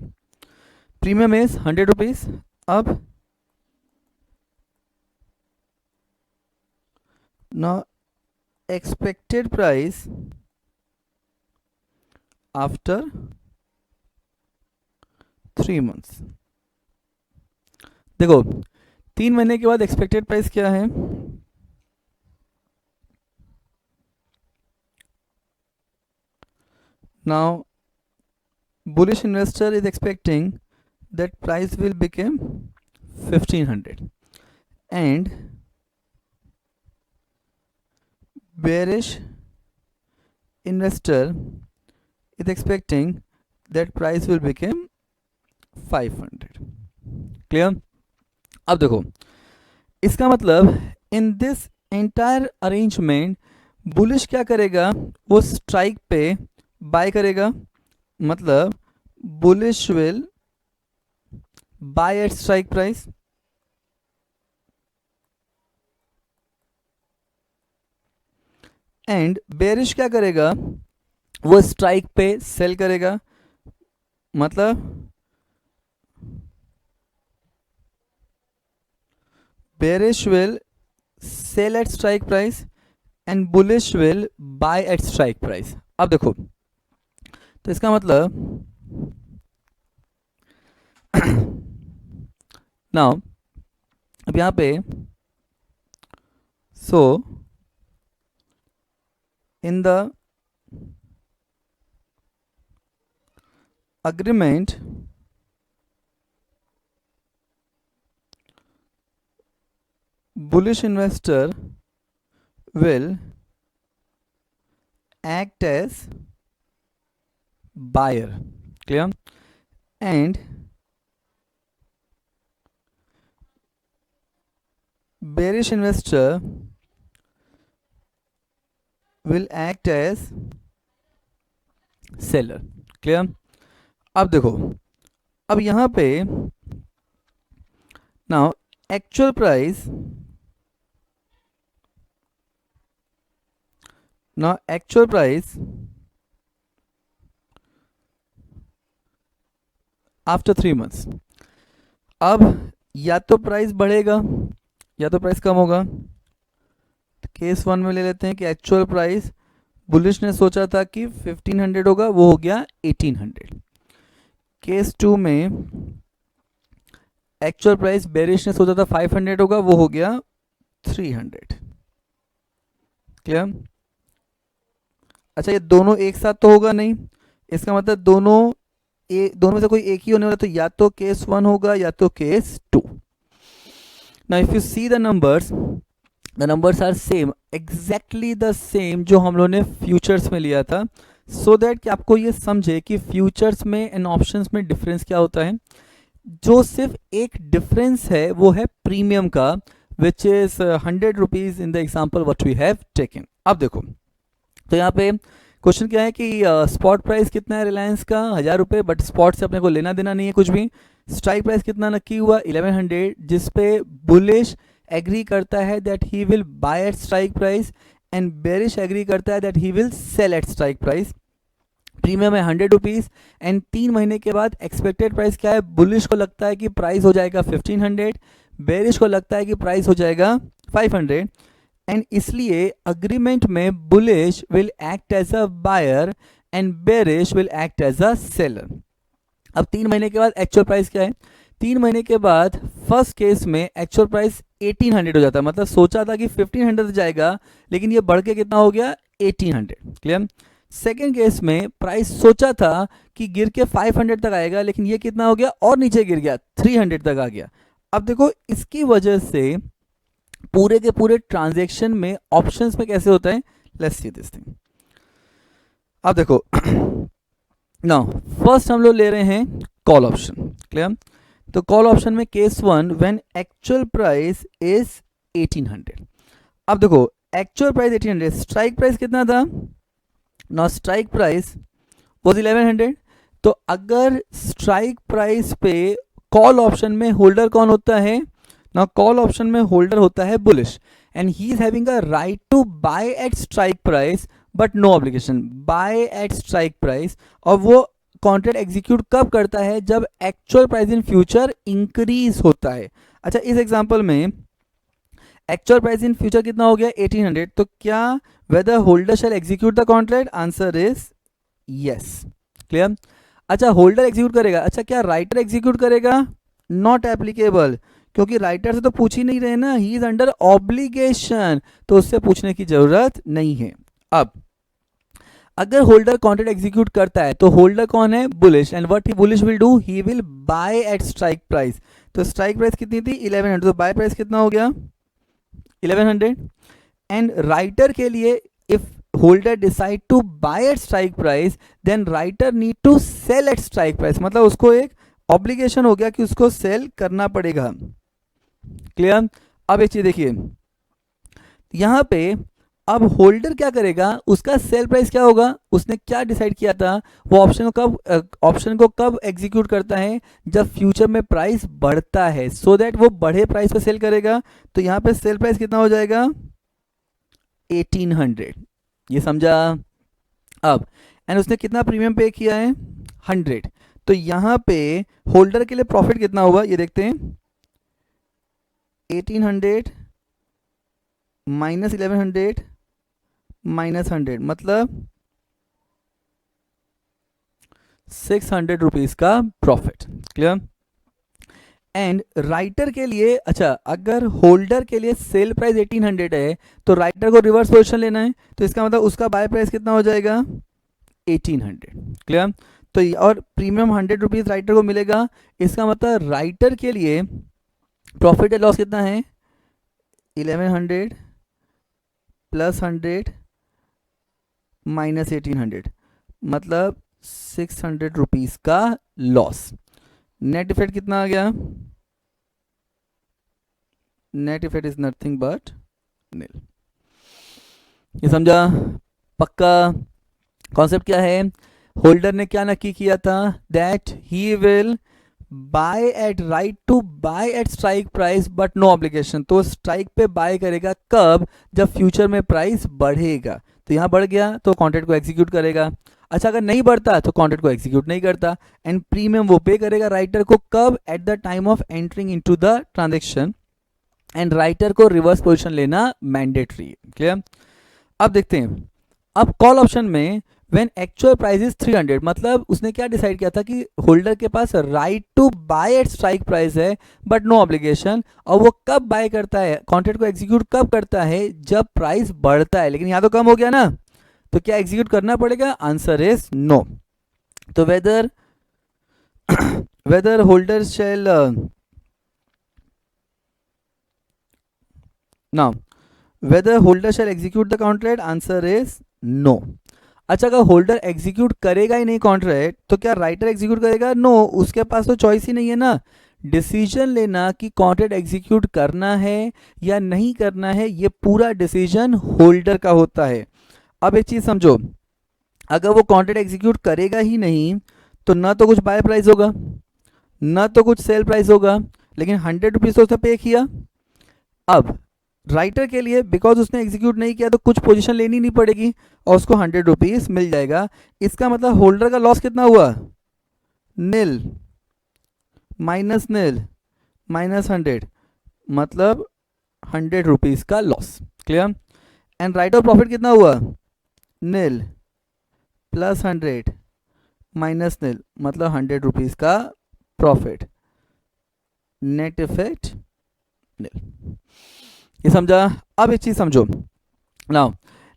प्रीमियम इज 100 रुपीज। अब now expected price after 3 months। देखो 3 महीने के बाद एक्सपेक्टेड प्राइस क्या है, now bullish investor is expecting that price will become 1500 and bearish investor is expecting that price will become 500। Clear. अब देखो इसका मतलब in this entire arrangement bullish क्या करेगा, वो स्ट्राइक पे बाय करेगा, मतलब bullish will buy at strike price and bearish क्या करेगा, वो स्ट्राइक पे सेल करेगा, मतलब bearish will sell at strike price and bullish will buy at strike price. अब देखो तो इसका मतलब नाउ अब यहां पे so in the agreement bullish investor will act as buyer। clear। and bearish investor will act as seller. Clear? अब देखो, अब यहाँ पे now actual price, now actual price after 3 months. अब या तो प्राइस बढ़ेगा या तो प्राइस कम होगा. केस 1 में ले लेते हैं कि एक्चुअल प्राइस बुलिश ने सोचा था कि 1500 होगा, वो हो गया 1800. केस 2 में एक्चुअल प्राइस बेरिश ने सोचा था 500 होगा, वो हो गया 300. क्लियर? अच्छा, ये दोनों एक साथ तो होगा नहीं, इसका मतलब दोनों में से कोई एक ही होने वाला, तो या तो केस 1 होगा या तो case 2. Now if you see the numbers are same, exactly the same जो हम लोगों ने फ्यूचर्स में लिया था, सो दैट कि आपको ये समझे कि फ्यूचर्स में एंड ऑप्शंस में डिफरेंस क्या होता है. जो सिर्फ एक डिफरेंस है वो है प्रीमियम का, which is 100 rupees in the example what we have taken. अब देखो, तो यहाँ पे क्वेश्चन क्या है कि स्पॉट प्राइस कितना है रिलायंस का, 1000 रुपये, बट स्पॉट से अपने को लेना देना नहीं है कुछ भी. स्ट्राइक प्राइस कितना नक्की हुआ, 1100, जिसपे बुलिश एग्री करता है that he will buy at strike price and bearish agree करता है that he will sell at strike price. Premium है 100 रुपीज़ एंड 3 महीने के बाद एक्सपेक्टेड प्राइस क्या है, बुलिश को लगता है कि प्राइस हो जाएगा 1500, बेरिश को लगता है कि प्राइस हो जाएगा 500. एंड इसलिए अग्रीमेंट में bullish will act as a buyer and bearish will act as a seller. अब 3 महीने के बाद एक्चुअल प्राइस क्या है, 3 महीने के बाद फर्स्ट केस में एक्चुअल प्राइस 1800 हो जाता है, मतलब सोचा था कि 1500 जाएगा लेकिन ये बढ़ के कितना हो गया 1800. क्लियर? सेकेंड केस में प्राइस सोचा था कि गिर के 500 तक आएगा लेकिन ये कितना हो गया और नीचे गिर गया, 300 तक आ गया. अब देखो, इसकी वजह से पूरे के पूरे ट्रांजैक्शन में ऑप्शंस में कैसे होता है, लेट्स सी दिस थिंग. अब देखो, नाउ फर्स्ट हम लोग ले रहे हैं कॉल ऑप्शन. क्लियर? तो कॉल ऑप्शन में case 1 when actual price is 1800. अब देखो, एक्चुअल प्राइस 1800, स्ट्राइक प्राइस कितना था, नाउ स्ट्राइक प्राइस वाज 1100. तो अगर स्ट्राइक प्राइस पे कॉल ऑप्शन में होल्डर कौन होता है, नाउ कॉल ऑप्शन में होल्डर होता है bullish and he is having a right to buy at strike price but no obligation, buy at strike price. और वो कॉन्ट्रैक्ट एग्जीक्यूट कब करता है, जब actual price in future increase होता है. अच्छा, इस एग्जांपल में एक्चुअल प्राइस इन फ्यूचर कितना हो गया 1800, तो क्या whether holder shall execute the contract, answer is yes. Clear? अच्छा, होल्डर एग्जीक्यूट करेगा. अच्छा, क्या राइटर एग्जीक्यूट करेगा, नॉट एप्लीकेबल, क्योंकि राइटर से तो पूछ ही नहीं रहे ना, ही इज अंडर ऑब्लिगेशन, तो उससे पूछने की जरूरत नहीं है. अब अगर होल्डर कॉन्ट्रैक्ट एग्जीक्यूट करता है तो होल्डर कौन है, bullish, and what he bullish will do, he will buy at strike price. तो स्ट्राइक प्राइस कितनी थी 1100, तो बाय प्राइस कितना हो गया 1100. एंड राइटर के लिए if holder decide to buy at strike price then writer need to sell at strike price, मतलब उसको एक ऑब्लिगेशन हो गया कि उसको सेल करना पड़ेगा. क्लियर? अब एक चीज देखिए, यहां पे अब होल्डर क्या करेगा, उसका सेल प्राइस क्या होगा, उसने क्या डिसाइड किया था, वो ऑप्शन को कब एग्जीक्यूट करता है, जब फ्यूचर में प्राइस बढ़ता है, सो दैट वो बढ़े प्राइस पे सेल करेगा. तो यहां पे सेल प्राइस कितना हो जाएगा 1800. ये समझा? अब एंड उसने कितना प्रीमियम पे किया है 100. तो यहां पे होल्डर के लिए प्रॉफिट कितना हुआ ये देखते हैं, 1800 माइनस 1100 माइनस 100, मतलब 600 रुपीज का प्रॉफिट. क्लियर? एंड राइटर के लिए, अच्छा अगर होल्डर के लिए सेल प्राइस 1800 है तो राइटर को रिवर्स पोजीशन लेना है, तो इसका मतलब उसका बाय प्राइस कितना हो जाएगा 1800. क्लियर? तो और प्रीमियम 100 रुपीज राइटर को मिलेगा, इसका मतलब राइटर के लिए प्रॉफिट एंड लॉस कितना है 1100 प्लस 100 माइनस 1800, मतलब 600 रुपीज का लॉस. नेट इफेक्ट कितना आ गया, net effect is nothing but nil. ये समझा? पक्का? कॉन्सेप्ट क्या है? होल्डर ने क्या नक्की किया था? That he will buy at right to buy at strike price but no obligation. तो स्ट्राइक पे बाय करेगा कब? जब फ्यूचर में प्राइस बढ़ेगा। तो यहाँ बढ़ गया तो कॉन्ट्रैक्ट को एग्जीक्यूट करेगा। अच्छा, अगर नहीं बढ़ता तो कॉन्ट्रैक्ट को एग्जीक्यूट नहीं करता। एंड प्रीमियम वो पे करेगा राइटर को कब? Eight the time of entering into the transaction. And writer को रिवर्स पोजीशन लेना मैंडेटरी है। क्लियर? अब देखते हैं, अब कॉल ऑप्शन में व्हेन एक्चुअल प्राइस इज 300, मतलब उसने क्या डिसाइड किया था कि होल्डर के पास right to buy at strike price है बट नो ऑब्लिगेशन। और वो कब बाय करता है, कॉन्ट्रैक्ट को एग्जीक्यूट कब करता है? जब प्राइस बढ़ता है। लेकिन यहाँ तो कम हो गया ना, तो क्या एग्जीक्यूट करना पड़ेगा? Answer is no. तो whether whether holder shall now whether holder shall execute the contract, answer is no. अच्छा, अगर होल्डर एग्जीक्यूट करेगा ही नहीं कॉन्ट्रैक्ट तो क्या राइटर एग्जीक्यूट करेगा? नो, उसके पास तो चॉइस ही नहीं है ना। डिसीजन लेना कि कॉन्ट्रैक्ट एग्जीक्यूट करना है या नहीं करना है, ये पूरा डिसीजन होल्डर का होता है। अब एक चीज समझो, अगर वो कॉन्ट्रैक्ट एग्जीक्यूट करेगा ही नहीं तो ना तो कुछ बाय प्राइस होगा ना तो कुछ सेल प्राइस होगा, लेकिन 100 रुपीज तो उसने पे किया। अब राइटर के लिए बिकॉज उसने एग्जीक्यूट नहीं किया तो कुछ पोजीशन लेनी नहीं पड़ेगी और उसको 100 रुपीज मिल जाएगा। इसका मतलब होल्डर का लॉस कितना हुआ? नील माइनस नील माइनस 100, मतलब 100 रुपीज का loss. Clear? And writer profit कितना हुआ? नील प्लस 100 माइनस नील, मतलब 100 रुपीज का प्रॉफिट। नेट इफेक्ट नील। ये समझा? अब एक चीज समझो, now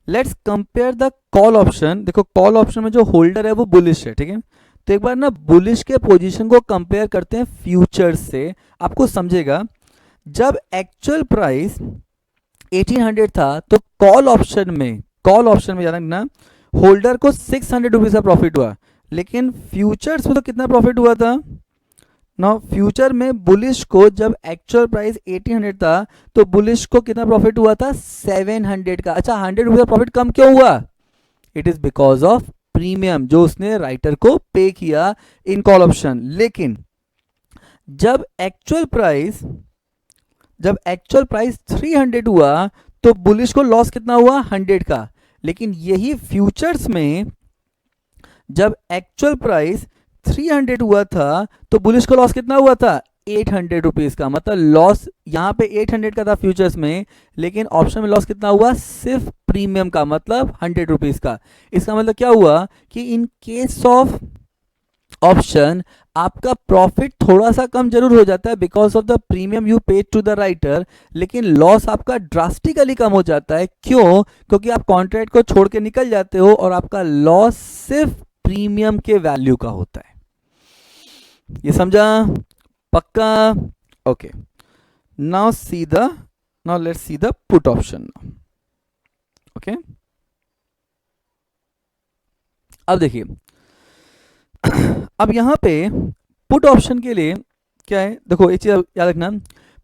let's compare the call option. देखो कॉल ऑप्शन में जो होल्डर है वो बुलिश है, ठीक है? तो एक बार ना बुलिश के पोजीशन को कंपेयर करते हैं फ्यूचर्स से, आपको समझेगा। जब एक्चुअल प्राइस 1800 था तो कॉल ऑप्शन में जाना ना, होल्डर को 600 रुपीज का प्रॉफिट हुआ, लेकिन फ्यूचर्स में तो कितना प्रॉफिट हुआ था? नाउ फ्यूचर में बुलिश को जब एक्चुअल प्राइस 1800 था तो बुलिश को कितना प्रॉफिट हुआ था? 700 का। अच्छा, 100 रुपये का प्रॉफिट कम क्यों हुआ? It is because of premium जो उसने राइटर को पे किया इन कॉल ऑप्शन। लेकिन जब एक्चुअल प्राइस 300 हुआ तो बुलिश को लॉस कितना हुआ? 100 का। लेकिन यही फ्यूचर्स में जब एक्चुअल प्राइस 300 हुआ था तो बुलिश को लॉस कितना हुआ था? 800 रुपीज का। मतलब लॉस यहाँ पे 800 का था फ्यूचर्स में, लेकिन ऑप्शन में लॉस कितना हुआ? सिर्फ प्रीमियम का, मतलब 100 रुपीज का। इसका मतलब क्या हुआ कि इन केस ऑफ ऑप्शन आपका प्रॉफिट थोड़ा सा कम जरूर हो जाता है because of the premium you paid to the writer, लेकिन लॉस आपका ड्रास्टिकली कम हो जाता है। क्यों? क्योंकि आप कॉन्ट्रैक्ट को छोड़ के निकल जाते हो और आपका लॉस सिर्फ प्रीमियम के वैल्यू का होता है। ये समझा? पक्का? Okay, now let's see the put option. Okay, अब देखिए, अब यहां पे पुट ऑप्शन के लिए क्या है? देखो एक चीज याद रखना,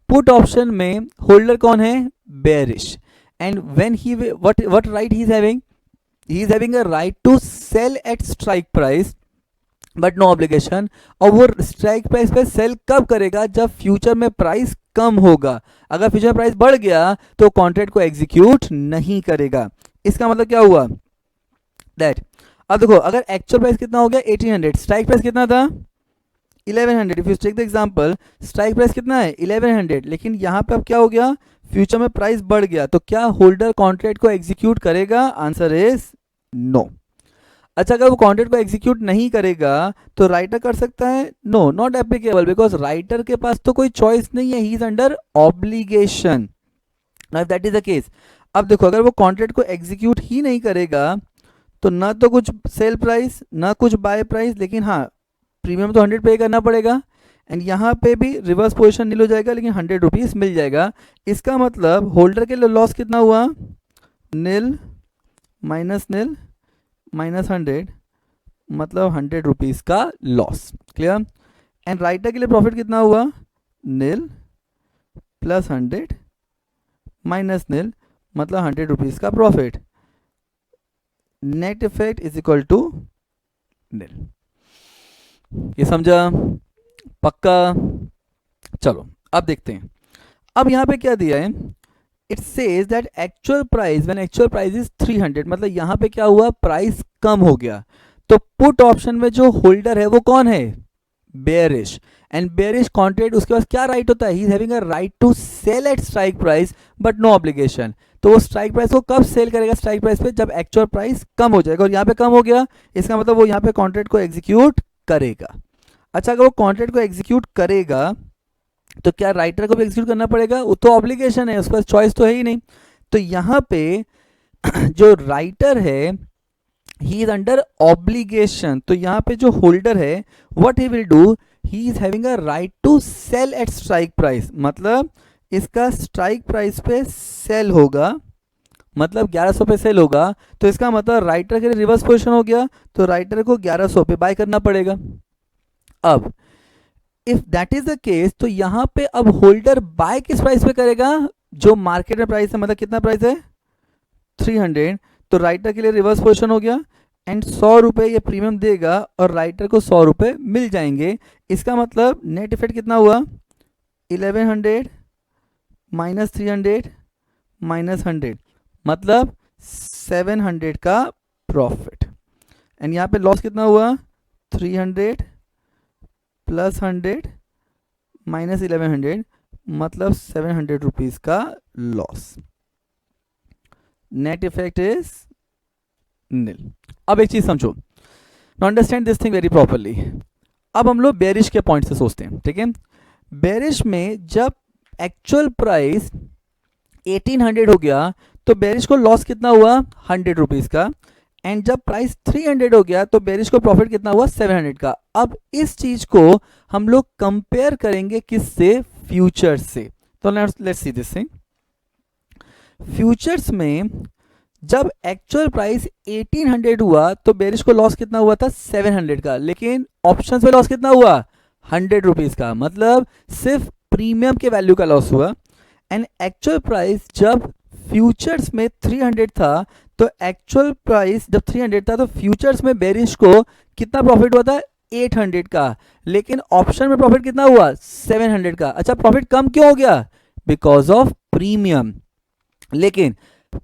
पुट ऑप्शन में होल्डर कौन है? Bearish. And when he what right he is having a right to sell at strike price but no obligation. और वो स्ट्राइक प्राइस पे सेल कब करेगा? जब फ्यूचर में प्राइस कम होगा। अगर फ्यूचर में प्राइस बढ़ गया तो कॉन्ट्रैक्ट को एग्जीक्यूट नहीं करेगा। इसका मतलब क्या हुआ? दैट अब देखो, अगर एक्चुअल प्राइस कितना हो गया? 1800, स्ट्राइक प्राइस कितना था? 1100। If you take the example, strike price कितना है? 1100, लेकिन यहाँ पे अब क्या हो गया? फ्यूचर में प्राइस बढ़ गया, तो क्या होल्डर कॉन्ट्रैक्ट को एग्जीक्यूट करेगा? Answer is no. अच्छा, अगर वो कॉन्ट्रैक्ट को एग्जीक्यूट नहीं करेगा तो राइटर कर सकता है? No, not applicable, because writer के पास तो कोई चॉइस नहीं है, he is under obligation. If that is the case, अब देखो, अगर वो कॉन्ट्रैक्ट को एग्जीक्यूट ही नहीं करेगा तो ना तो कुछ सेल प्राइस ना कुछ बाय प्राइस, लेकिन हाँ प्रीमियम तो 100 पे करना पड़ेगा। एंड यहाँ पे भी रिवर्स पोजीशन नील हो जाएगा, लेकिन 100 रुपीज मिल जाएगा। इसका मतलब होल्डर के लिए लॉस कितना हुआ? नील माइनस नील माइनस 100, मतलब 100 रुपीज का लॉस। क्लियर? एंड राइटर के लिए प्रॉफिट कितना हुआ? नील प्लस 100 माइनस नील, मतलब 100 रुपीज का profit. Net effect is equal to nil. ये समझा? पक्का? चलो अब देखते हैं। अब यहाँ पे क्या दिया है, it says that actual price when actual price is 300, मतलब यहाँ पे क्या हुआ, प्राइस कम हो गया। तो पुट ऑप्शन में जो होल्डर है वो कौन है, बेयरिश, एंड बेयरिश कॉन्ट्रैक्ट उसके पास क्या राइट होता है, he is having a right to sell at strike price but no obligation. तो वो स्ट्राइक प्राइस को कब सेल करेगा, स्ट्राइक प्राइस पे जब एक्चुअल प्राइस कम हो जाएगा, और यहाँ पे कम हो गया, इसका मतलब वो यहाँ पे कॉन्ट्रैक्ट को एग्जीक्यूट करेगा। अच्छा, अगर वो कॉन्ट्रैक्ट को एग्जीक्यूट करेगा तो क्या राइटर को भी एग्जीक्यूट करना पड़ेगा, वो तो ऑब्लिगेशन है, उसके पास चॉइस तो है ही नहीं। तो यहाँ पे जो राइटर है ही इज अंडर ऑब्लिगेशन, तो यहाँ पे जो होल्डर है what he will do, he is having a right to sell at strike price, मतलब इसका स्ट्राइक प्राइस पे सेल होगा, मतलब 1100 पे सेल होगा। तो इसका मतलब राइटर के लिए रिवर्स पोजीशन हो गया, तो राइटर को 1100 पे बाय करना पड़ेगा। अब if that is the case, तो यहां पे अब होल्डर बाय किस प्राइस पे करेगा, जो मार्केट में प्राइस है, मतलब कितना प्राइस है 300, तो राइटर के लिए रिवर्स पोजीशन हो गया, एंड 100 रुपये ये प्रीमियम देगा और राइटर को 100 रुपये मिल जाएंगे। इसका मतलब नेट इफेक्ट कितना हुआ, 1100 माइनस 300 माइनस 100, मतलब 700 का प्रॉफिट। एंड यहाँ पे लॉस कितना हुआ, 300 प्लस 100 माइनस 1100, मतलब 700 रुपीज का लॉस। नेट इफेक्ट इज निल। अब एक चीज समझो, now understand this thing very properly. अब हम लोग बेरिश के पॉइंट से सोचते हैं, ठीक है। बेरिश में जब एक्चुअल प्राइस 1800 हो गया तो बेरिश को लॉस कितना हुआ, 100 रुपीज का, एंड जब प्राइस 300 हो गया तो बेरिश को प्रॉफिट कितना हुआ, 700 का। अब इस चीज को हम लोग कंपेयर करेंगे किससे, फ्यूचर्स से। तो let's see this thing. Futures में जब एक्चुअल प्राइस 1800 हुआ तो बेरिश को लॉस कितना हुआ था, 700 का, लेकिन ऑप्शंस में लॉस कितना हुआ, 100 रुपीज का, मतलब सिर्फ प्रीमियम के वैल्यू का लॉस हुआ। एंड एक्चुअल प्राइस जब फ्यूचर्स में 300 था, तो एक्चुअल प्राइस जब 300 था तो फ्यूचर्स में बेरिश को कितना प्रॉफिट हुआ था, 800 का, लेकिन ऑप्शन में प्रॉफिट कितना हुआ, 700 का। अच्छा, प्रॉफिट कम क्यों हो गया, बिकॉज ऑफ प्रीमियम। लेकिन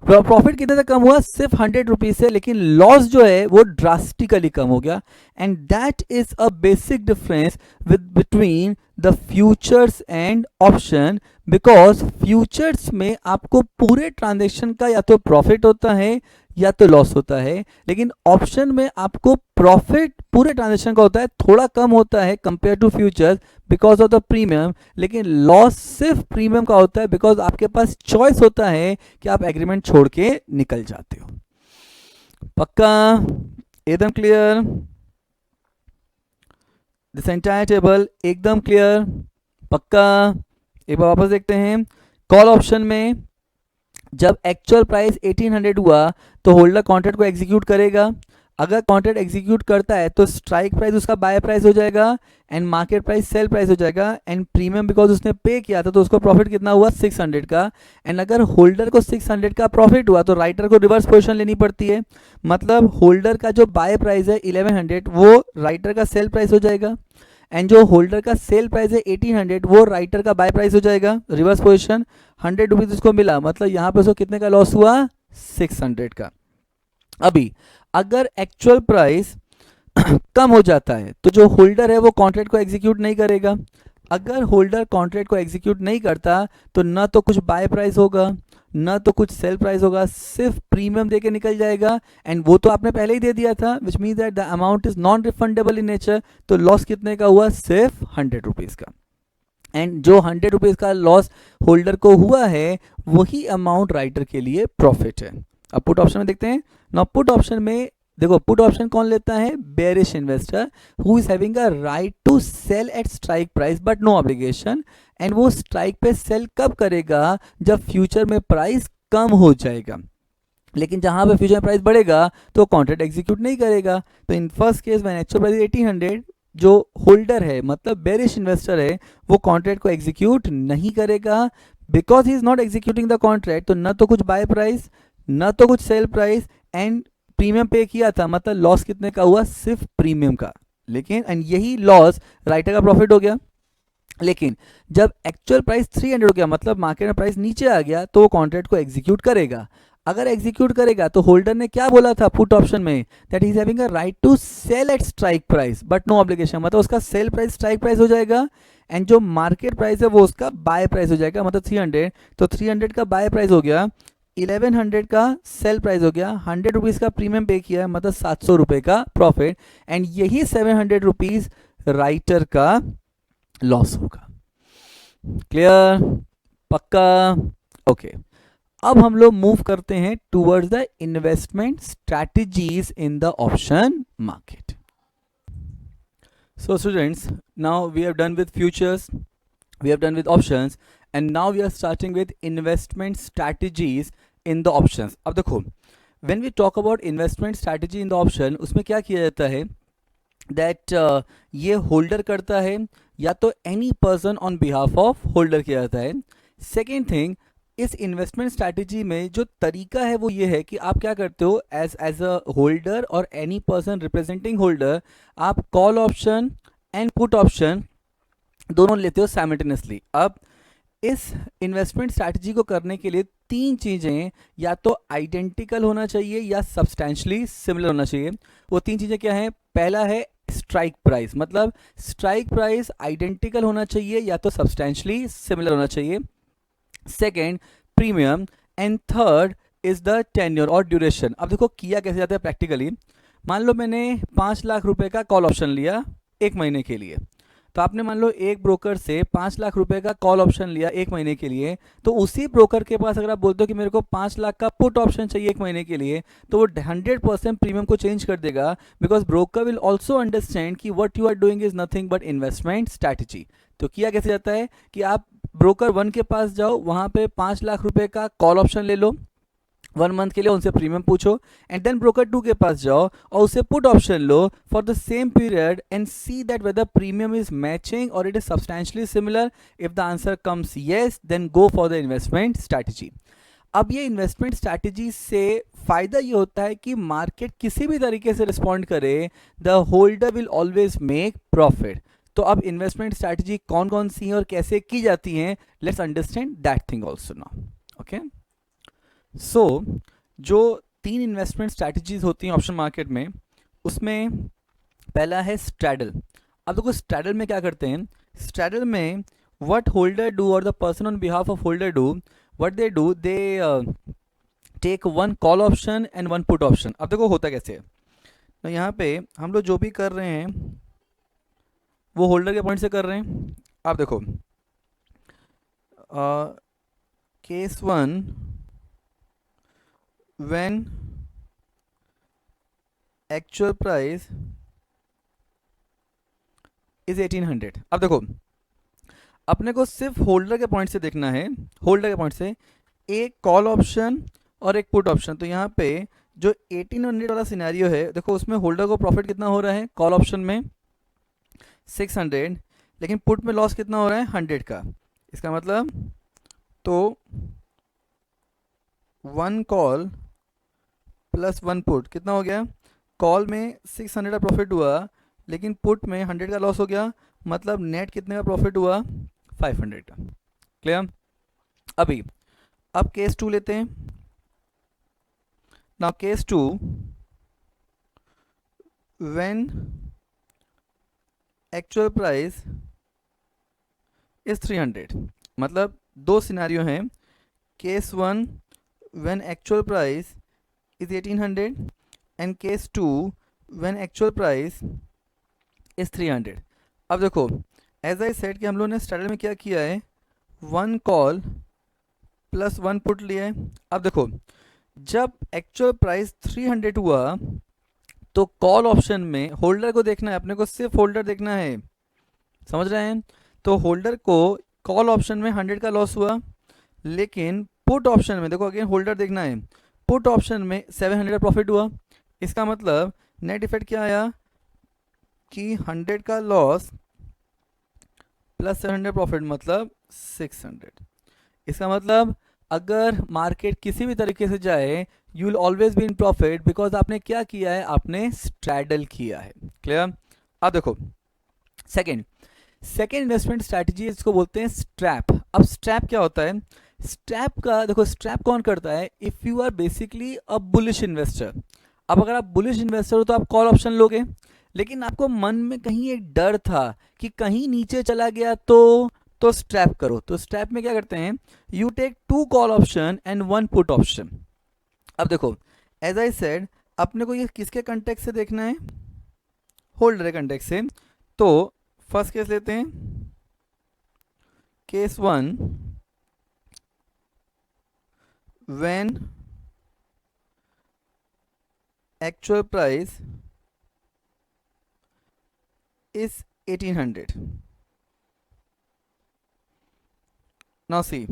प्रॉफिट कितने से कम हुआ, सिर्फ 100 रुपीज से, लेकिन लॉस जो है वो ड्रास्टिकली कम हो गया। And that is a basic difference with between the futures and option, because futures में आपको पूरे ट्रांजेक्शन का या तो प्रॉफिट होता है या तो लॉस होता है, लेकिन ऑप्शन में आपको प्रॉफिट पूरे ट्रांजेक्शन का होता है, थोड़ा कम होता है compare to futures because of the premium, लेकिन लॉस सिर्फ प्रीमियम का होता है बिकॉज आपके पास चॉइस होता है कि आप एग्रीमेंट छोड़ के निकल जाते हो। पक्का? एकदम क्लियर? दिस एंटायर टेबल एकदम क्लियर? पक्का? एक बार वापस देखते हैं। कॉल ऑप्शन में जब एक्चुअल प्राइस 1800 हुआ तो होल्डर कॉन्ट्रैक्ट को एग्जीक्यूट करेगा। अगर कॉन्ट्रैक्ट एग्जीक्यूट करता है तो स्ट्राइक प्राइस उसका बाय प्राइस हो जाएगा and market price sale price हो जाएगा, एंड प्रीमियम बिकॉज उसने पे किया था तो उसको प्रॉफिट कितना हुआ, 600 का। एंड अगर होल्डर को 600 का प्रॉफिट हुआ तो राइटर को रिवर्स पोजीशन लेनी पड़ती है, मतलब होल्डर का जो बाय प्राइस है 1100 वो राइटर का सेल प्राइस हो जाएगा, एंड जो होल्डर का सेल प्राइस है 1800 वो राइटर का बाय प्राइस हो जाएगा, रिवर्स पोजीशन। 100 रुपीज उसको मिला, मतलब यहाँ पे उसको कितने का लॉस हुआ, 600 का। अभी अगर एक्चुअल प्राइस कम हो जाता है तो जो होल्डर है वो कॉन्ट्रैक्ट को एग्जीक्यूट नहीं करेगा। अगर होल्डर कॉन्ट्रैक्ट को एग्जीक्यूट नहीं करता तो ना तो कुछ बाय प्राइस होगा ना तो कुछ सेल प्राइस होगा, सिर्फ प्रीमियम दे के निकल जाएगा, एंड वो तो आपने पहले ही दे दिया था, विच means that the amount is non refundable in nature. तो लॉस कितने का हुआ, सिर्फ 100 रुपीज का, एंड जो 100 रुपीज का लॉस होल्डर को हुआ है वही अमाउंट राइटर के लिए प्रॉफिट है। अब पुट ऑप्शन में देखते हैं ना। पुट ऑप्शन में देखो, पुट ऑप्शन कौन लेता है, bearish investor who is having a right to sell at strike price but no obligation, and वो स्ट्राइक पे सेल कब करेगा, जब फ्यूचर में प्राइस कम हो जाएगा, लेकिन जहां पे फ्यूचर में प्राइस बढ़ेगा तो कॉन्ट्रैक्ट एग्जीक्यूट नहीं करेगा। तो in first case when actual price 1800, जो होल्डर है मतलब बेरिश इन्वेस्टर है वो कॉन्ट्रैक्ट को एग्जीक्यूट नहीं करेगा, because he is not executing the contract. तो न तो कुछ बाय प्राइस न तो कुछ sale price, and premium pay किया था, मतलब लॉस कितने का हुआ, सिर्फ प्रीमियम का। लेकिन एंड यही लॉस राइटर का प्रॉफिट हो गया। लेकिन जब एक्चुअल प्राइस 300 हो गया, मतलब मार्केट में प्राइस नीचे आ गया, तो वो कॉन्ट्रैक्ट को एग्जीक्यूट करेगा। अगर एग्जीक्यूट करेगा तो होल्डर ने क्या बोला था पुट ऑप्शन में, that is having a right to sell at strike price but no obligation, मतलब उसका सेल प्राइस स्ट्राइक प्राइस हो जाएगा एंड जो मार्केट प्राइस है वो उसका बाय प्राइस हो जाएगा, मतलब 300, तो 300 का बाय प्राइस हो गया, 1100 का सेल प्राइस हो गया, 100 रुपीज़ का प्रीमियम पे किया है, मतलब 700 रुपये का प्रॉफिट, एंड यही 700 रुपीज़ राइटर का लॉस होगा। क्लियर, पक्का, ओके। अब हम लोग मूव करते हैं towards the investment strategies in the option market. So students, now we have done with futures, we have done with options, and now we are starting with investment strategies in the options. अब देखो, when we talk about investment strategy in the option, उसमें क्या किया जाता है, दैट ये होल्डर करता है या तो any person on behalf of holder किया जाता है। सेकेंड थिंग, इस इन्वेस्टमेंट स्ट्रैटेजी में जो तरीका है वो ये है कि आप क्या करते हो, एज अ होल्डर और एनी पर्सन रिप्रेजेंटिंग होल्डर, आप call option and put option दोनों लेते हो साइमल्टेनियसली। अब इस इन्वेस्टमेंट स्ट्रैटेजी को करने के लिए तीन चीज़ें या तो आइडेंटिकल होना चाहिए या सब्सटैंशली सिमिलर होना चाहिए। वो तीन चीज़ें क्या हैं, पहला है स्ट्राइक प्राइस, मतलब स्ट्राइक प्राइस आइडेंटिकल होना चाहिए या तो सब्सटैंशली सिमिलर होना चाहिए। Second, premium, and third is the tenure और ड्यूरेशन। अब देखो किया कैसे जाता है प्रैक्टिकली। मान लो मैंने 5 लाख रुपए का कॉल ऑप्शन लिया 1 महीने के लिए, तो आपने मान लो एक ब्रोकर से 5 लाख रुपए का कॉल ऑप्शन लिया 1 महीने के लिए, तो उसी ब्रोकर के पास अगर आप बोलते हो कि मेरे को 5 लाख का पुट ऑप्शन चाहिए 1 महीने के लिए, तो वो 100% प्रीमियम को चेंज कर देगा, because broker will also understand कि what you are doing is nothing but investment strategy. तो किया कैसे जाता है कि आप ब्रोकर 1 के पास जाओ, वहां पे 5 लाख रुपए का कॉल ऑप्शन ले लो 1 मंथ के लिए, उनसे प्रीमियम पूछो, एंड देन ब्रोकर 2 के पास जाओ और उससे पुट ऑप्शन लो for the same period and see that whether premium is matching और it is substantially similar. If the answer comes yes, then go for the investment strategy. अब ये इन्वेस्टमेंट स्ट्रैटेजी से फायदा ये होता है कि मार्केट किसी भी तरीके से रिस्पॉन्ड करे, the holder will always make profit. तो अब इन्वेस्टमेंट स्ट्रैटेजी कौन कौन सी है और कैसे की जाती हैं, let's understand that thing also now. Okay, so जो 3 इन्वेस्टमेंट स्ट्रैटेजीज होती हैं ऑप्शन मार्केट में, उसमें पहला है स्ट्रैडल। अब देखो स्ट्रैडल में क्या करते हैं, स्ट्रैडल में व्हाट होल्डर डू और the person on behalf of holder do, what they do, they take 1 call option and 1 put option. अब देखो होता कैसे है, तो यहाँ पे हम लोग जो भी कर रहे हैं वो होल्डर के पॉइंट से कर रहे हैं। आप देखो case 1, when actual price is 1800। अब देखो अपने को सिर्फ होल्डर के पॉइंट से देखना है, होल्डर के पॉइंट से एक कॉल ऑप्शन और एक पुट ऑप्शन। तो यहाँ पे जो 1800 वाला सिनेरियो है, देखो उसमें होल्डर को प्रॉफिट कितना हो रहा है, कॉल ऑप्शन में 600, लेकिन पुट में लॉस कितना हो रहा है 100 का। इसका मतलब तो 1 कॉल प्लस 1 पुट कितना हो गया, कॉल में 600 का प्रॉफिट हुआ लेकिन पुट में 100 का लॉस हो गया, मतलब नेट कितने का प्रॉफिट हुआ 500 का। क्लियर। अभी अब केस 2 लेते हैं। Now case 2, when actual price is 300, मतलब 2 सिनेरियो हैं। Case 1 when actual price is 1800 and case 2 when actual price is 300। अब देखो एज आई सेड कि हम लोगों ने स्टार्टर में क्या किया है, 1 कॉल प्लस 1 पुट लिया है। अब देखो जब एक्चुअल प्राइस 300 हुआ तो कॉल ऑप्शन में होल्डर को देखना है, अपने को सिर्फ होल्डर देखना है, समझ रहे हैं। तो होल्डर को कॉल ऑप्शन में 100 का लॉस हुआ, लेकिन पुट ऑप्शन में देखो अगेन होल्डर देखना है, पुट ऑप्शन में 700 का प्रॉफिट हुआ। इसका मतलब नेट इफेक्ट क्या आया कि 100 का लॉस प्लस 700 प्रॉफिट मतलब 600। इसका मतलब अगर मार्केट किसी भी तरीके से जाए you will always be in profit, because आपने क्या किया है, आपने स्ट्रैडल किया है। क्लियर? अब देखो सेकेंड इन्वेस्टमेंट स्ट्रैटेजी, इसको बोलते हैं स्ट्रैप। अब स्ट्रैप क्या होता है? स्ट्रैप का देखो, स्ट्रैप कौन करता है? If you are basically a bullish investor. अब अगर आप बुलिश इन्वेस्टर हो तो आप कॉल ऑप्शन लोगे, लेकिन आपको मन में कहीं एक डर था कि कहीं नीचे चला गया तो स्ट्रैप करो। तो स्ट्रैप में क्या करते हैं? You take 2 call option and 1 put option. अब देखो, एज आई सेड, अपने को ये किसके कंटेक्ट से देखना है? होल्डर के कंटेक्ट से। तो फर्स्ट केस लेते हैं, case 1, when actual price is 1800। Now see,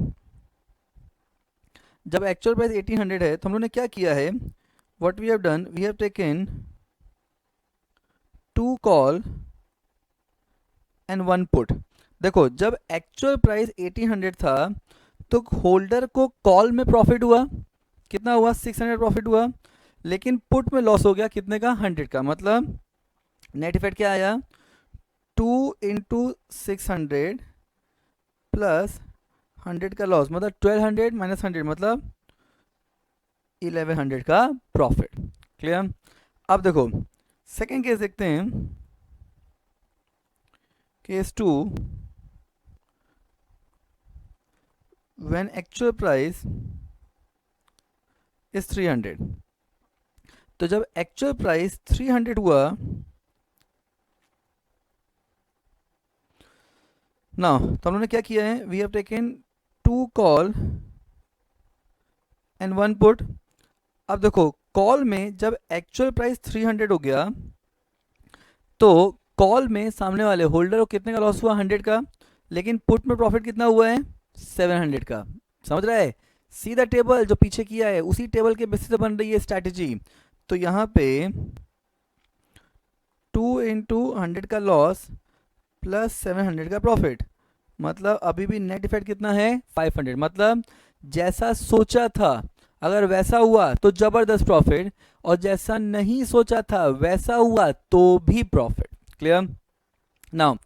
जब एक्चुअल प्राइस 1800 है तो हम लोगों ने क्या किया है? What we have done, we have taken 2 call and 1 put. देखो, जब एक्चुअल प्राइस 1800 था तो होल्डर को कॉल में प्रॉफिट हुआ, कितना हुआ? 600 प्रॉफिट हुआ, लेकिन पुट में लॉस हो गया, कितने का? 100 का। मतलब नेट इफेक्ट क्या आया? 2 इंटू 600 प्लस 100 का लॉस, मतलब 1200 माइनस 100, मतलब 1100 का प्रॉफिट। क्लियर? अब देखो सेकेंड केस देखते हैं, case 2, when actual price is 300। तो जब एक्चुअल प्राइस 300 हुआ ना, तो हम लोगों ने क्या किया है? We have taken 2 call and 1 put. अब देखो, कॉल में जब एक्चुअल प्राइस 300 हो गया तो कॉल में सामने वाले होल्डर को कितने का लॉस हुआ? 100 का, लेकिन पुट में प्रॉफिट कितना हुआ है? 700 का। समझ रहा है? सीधा टेबल जो पीछे किया है उसी टेबल के बेसिस पे बन रही है स्ट्रैटेजी। तो यहाँ पे 2 इंटू 100 का लॉस प्लस 700 का प्रॉफिट, मतलब अभी भी नेट इफेक्ट कितना है? 500। मतलब जैसा सोचा था अगर वैसा हुआ तो जबरदस्त प्रॉफिट, और जैसा नहीं सोचा था वैसा हुआ तो भी प्रॉफिट। क्लियर? नाउ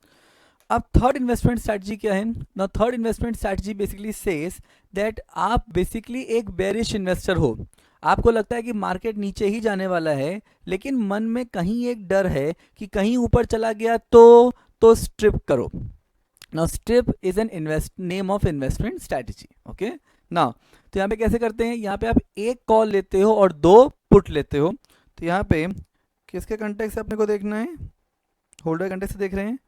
अब थर्ड इन्वेस्टमेंट स्ट्रैटेजी क्या है? Now third investment strategy basically says that आप बेसिकली एक बेरिश इन्वेस्टर हो, आपको लगता है कि मार्केट नीचे ही जाने वाला है, लेकिन मन में कहीं एक डर है कि कहीं ऊपर चला गया तो स्ट्रिप करो। Now strip is an name of investment strategy. Okay, now तो यहाँ पे कैसे करते हैं? यहाँ पे आप एक कॉल लेते हो और 2 पुट लेते हो। तो यहाँ पे किसके कंटेक्ट से अपने को देखना है? होल्डर कंटेक्ट से देख रहे हैं।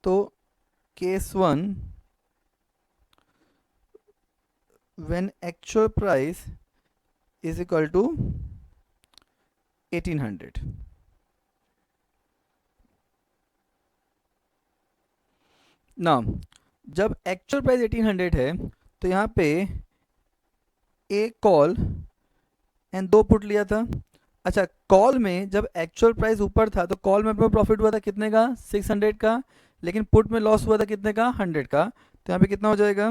तो case 1, when actual price is equal to 1800। ना, जब एक्चुअल प्राइस 1800 है तो यहाँ पे एक कॉल एंड 2 पुट लिया था। अच्छा, कॉल में जब एक्चुअल प्राइस ऊपर था तो कॉल में अपना प्रॉफिट हुआ था कितने का? 600 का, लेकिन पुट में लॉस हुआ था कितने का? 100 का। तो यहाँ पे कितना हो जाएगा?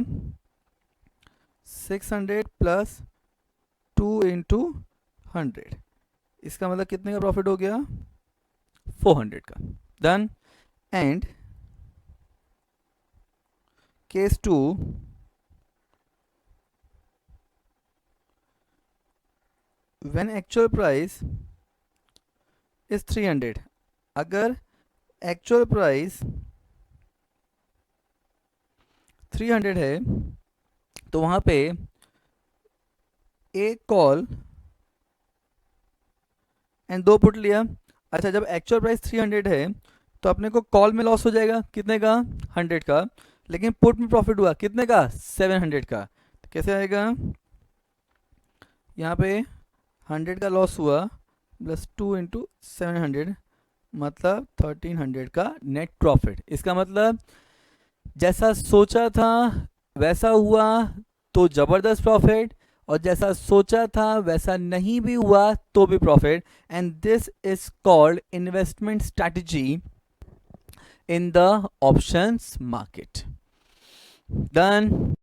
600 प्लस 2 इंटू 100, इसका मतलब कितने का प्रॉफिट हो गया? 400 का। Done. And case 2, when actual price is 300। अगर एक्चुअल प्राइस 300 है तो वहां पे एक कॉल एंड 2 पुट लिया। अच्छा, जब एक्चुअल प्राइस 300 है तो अपने को कॉल में लॉस हो जाएगा कितने का? 100 का, लेकिन पुट में प्रॉफिट हुआ कितने का? 700 का। तो कैसे आएगा? यहाँ पे 100 का लॉस हुआ प्लस 2 इंटू 700, मतलब 1300 का नेट प्रॉफिट। इसका मतलब जैसा सोचा था वैसा हुआ तो जबरदस्त प्रॉफिट, और जैसा सोचा था वैसा नहीं भी हुआ तो भी profit. And this is called investment strategy in the options market. Done.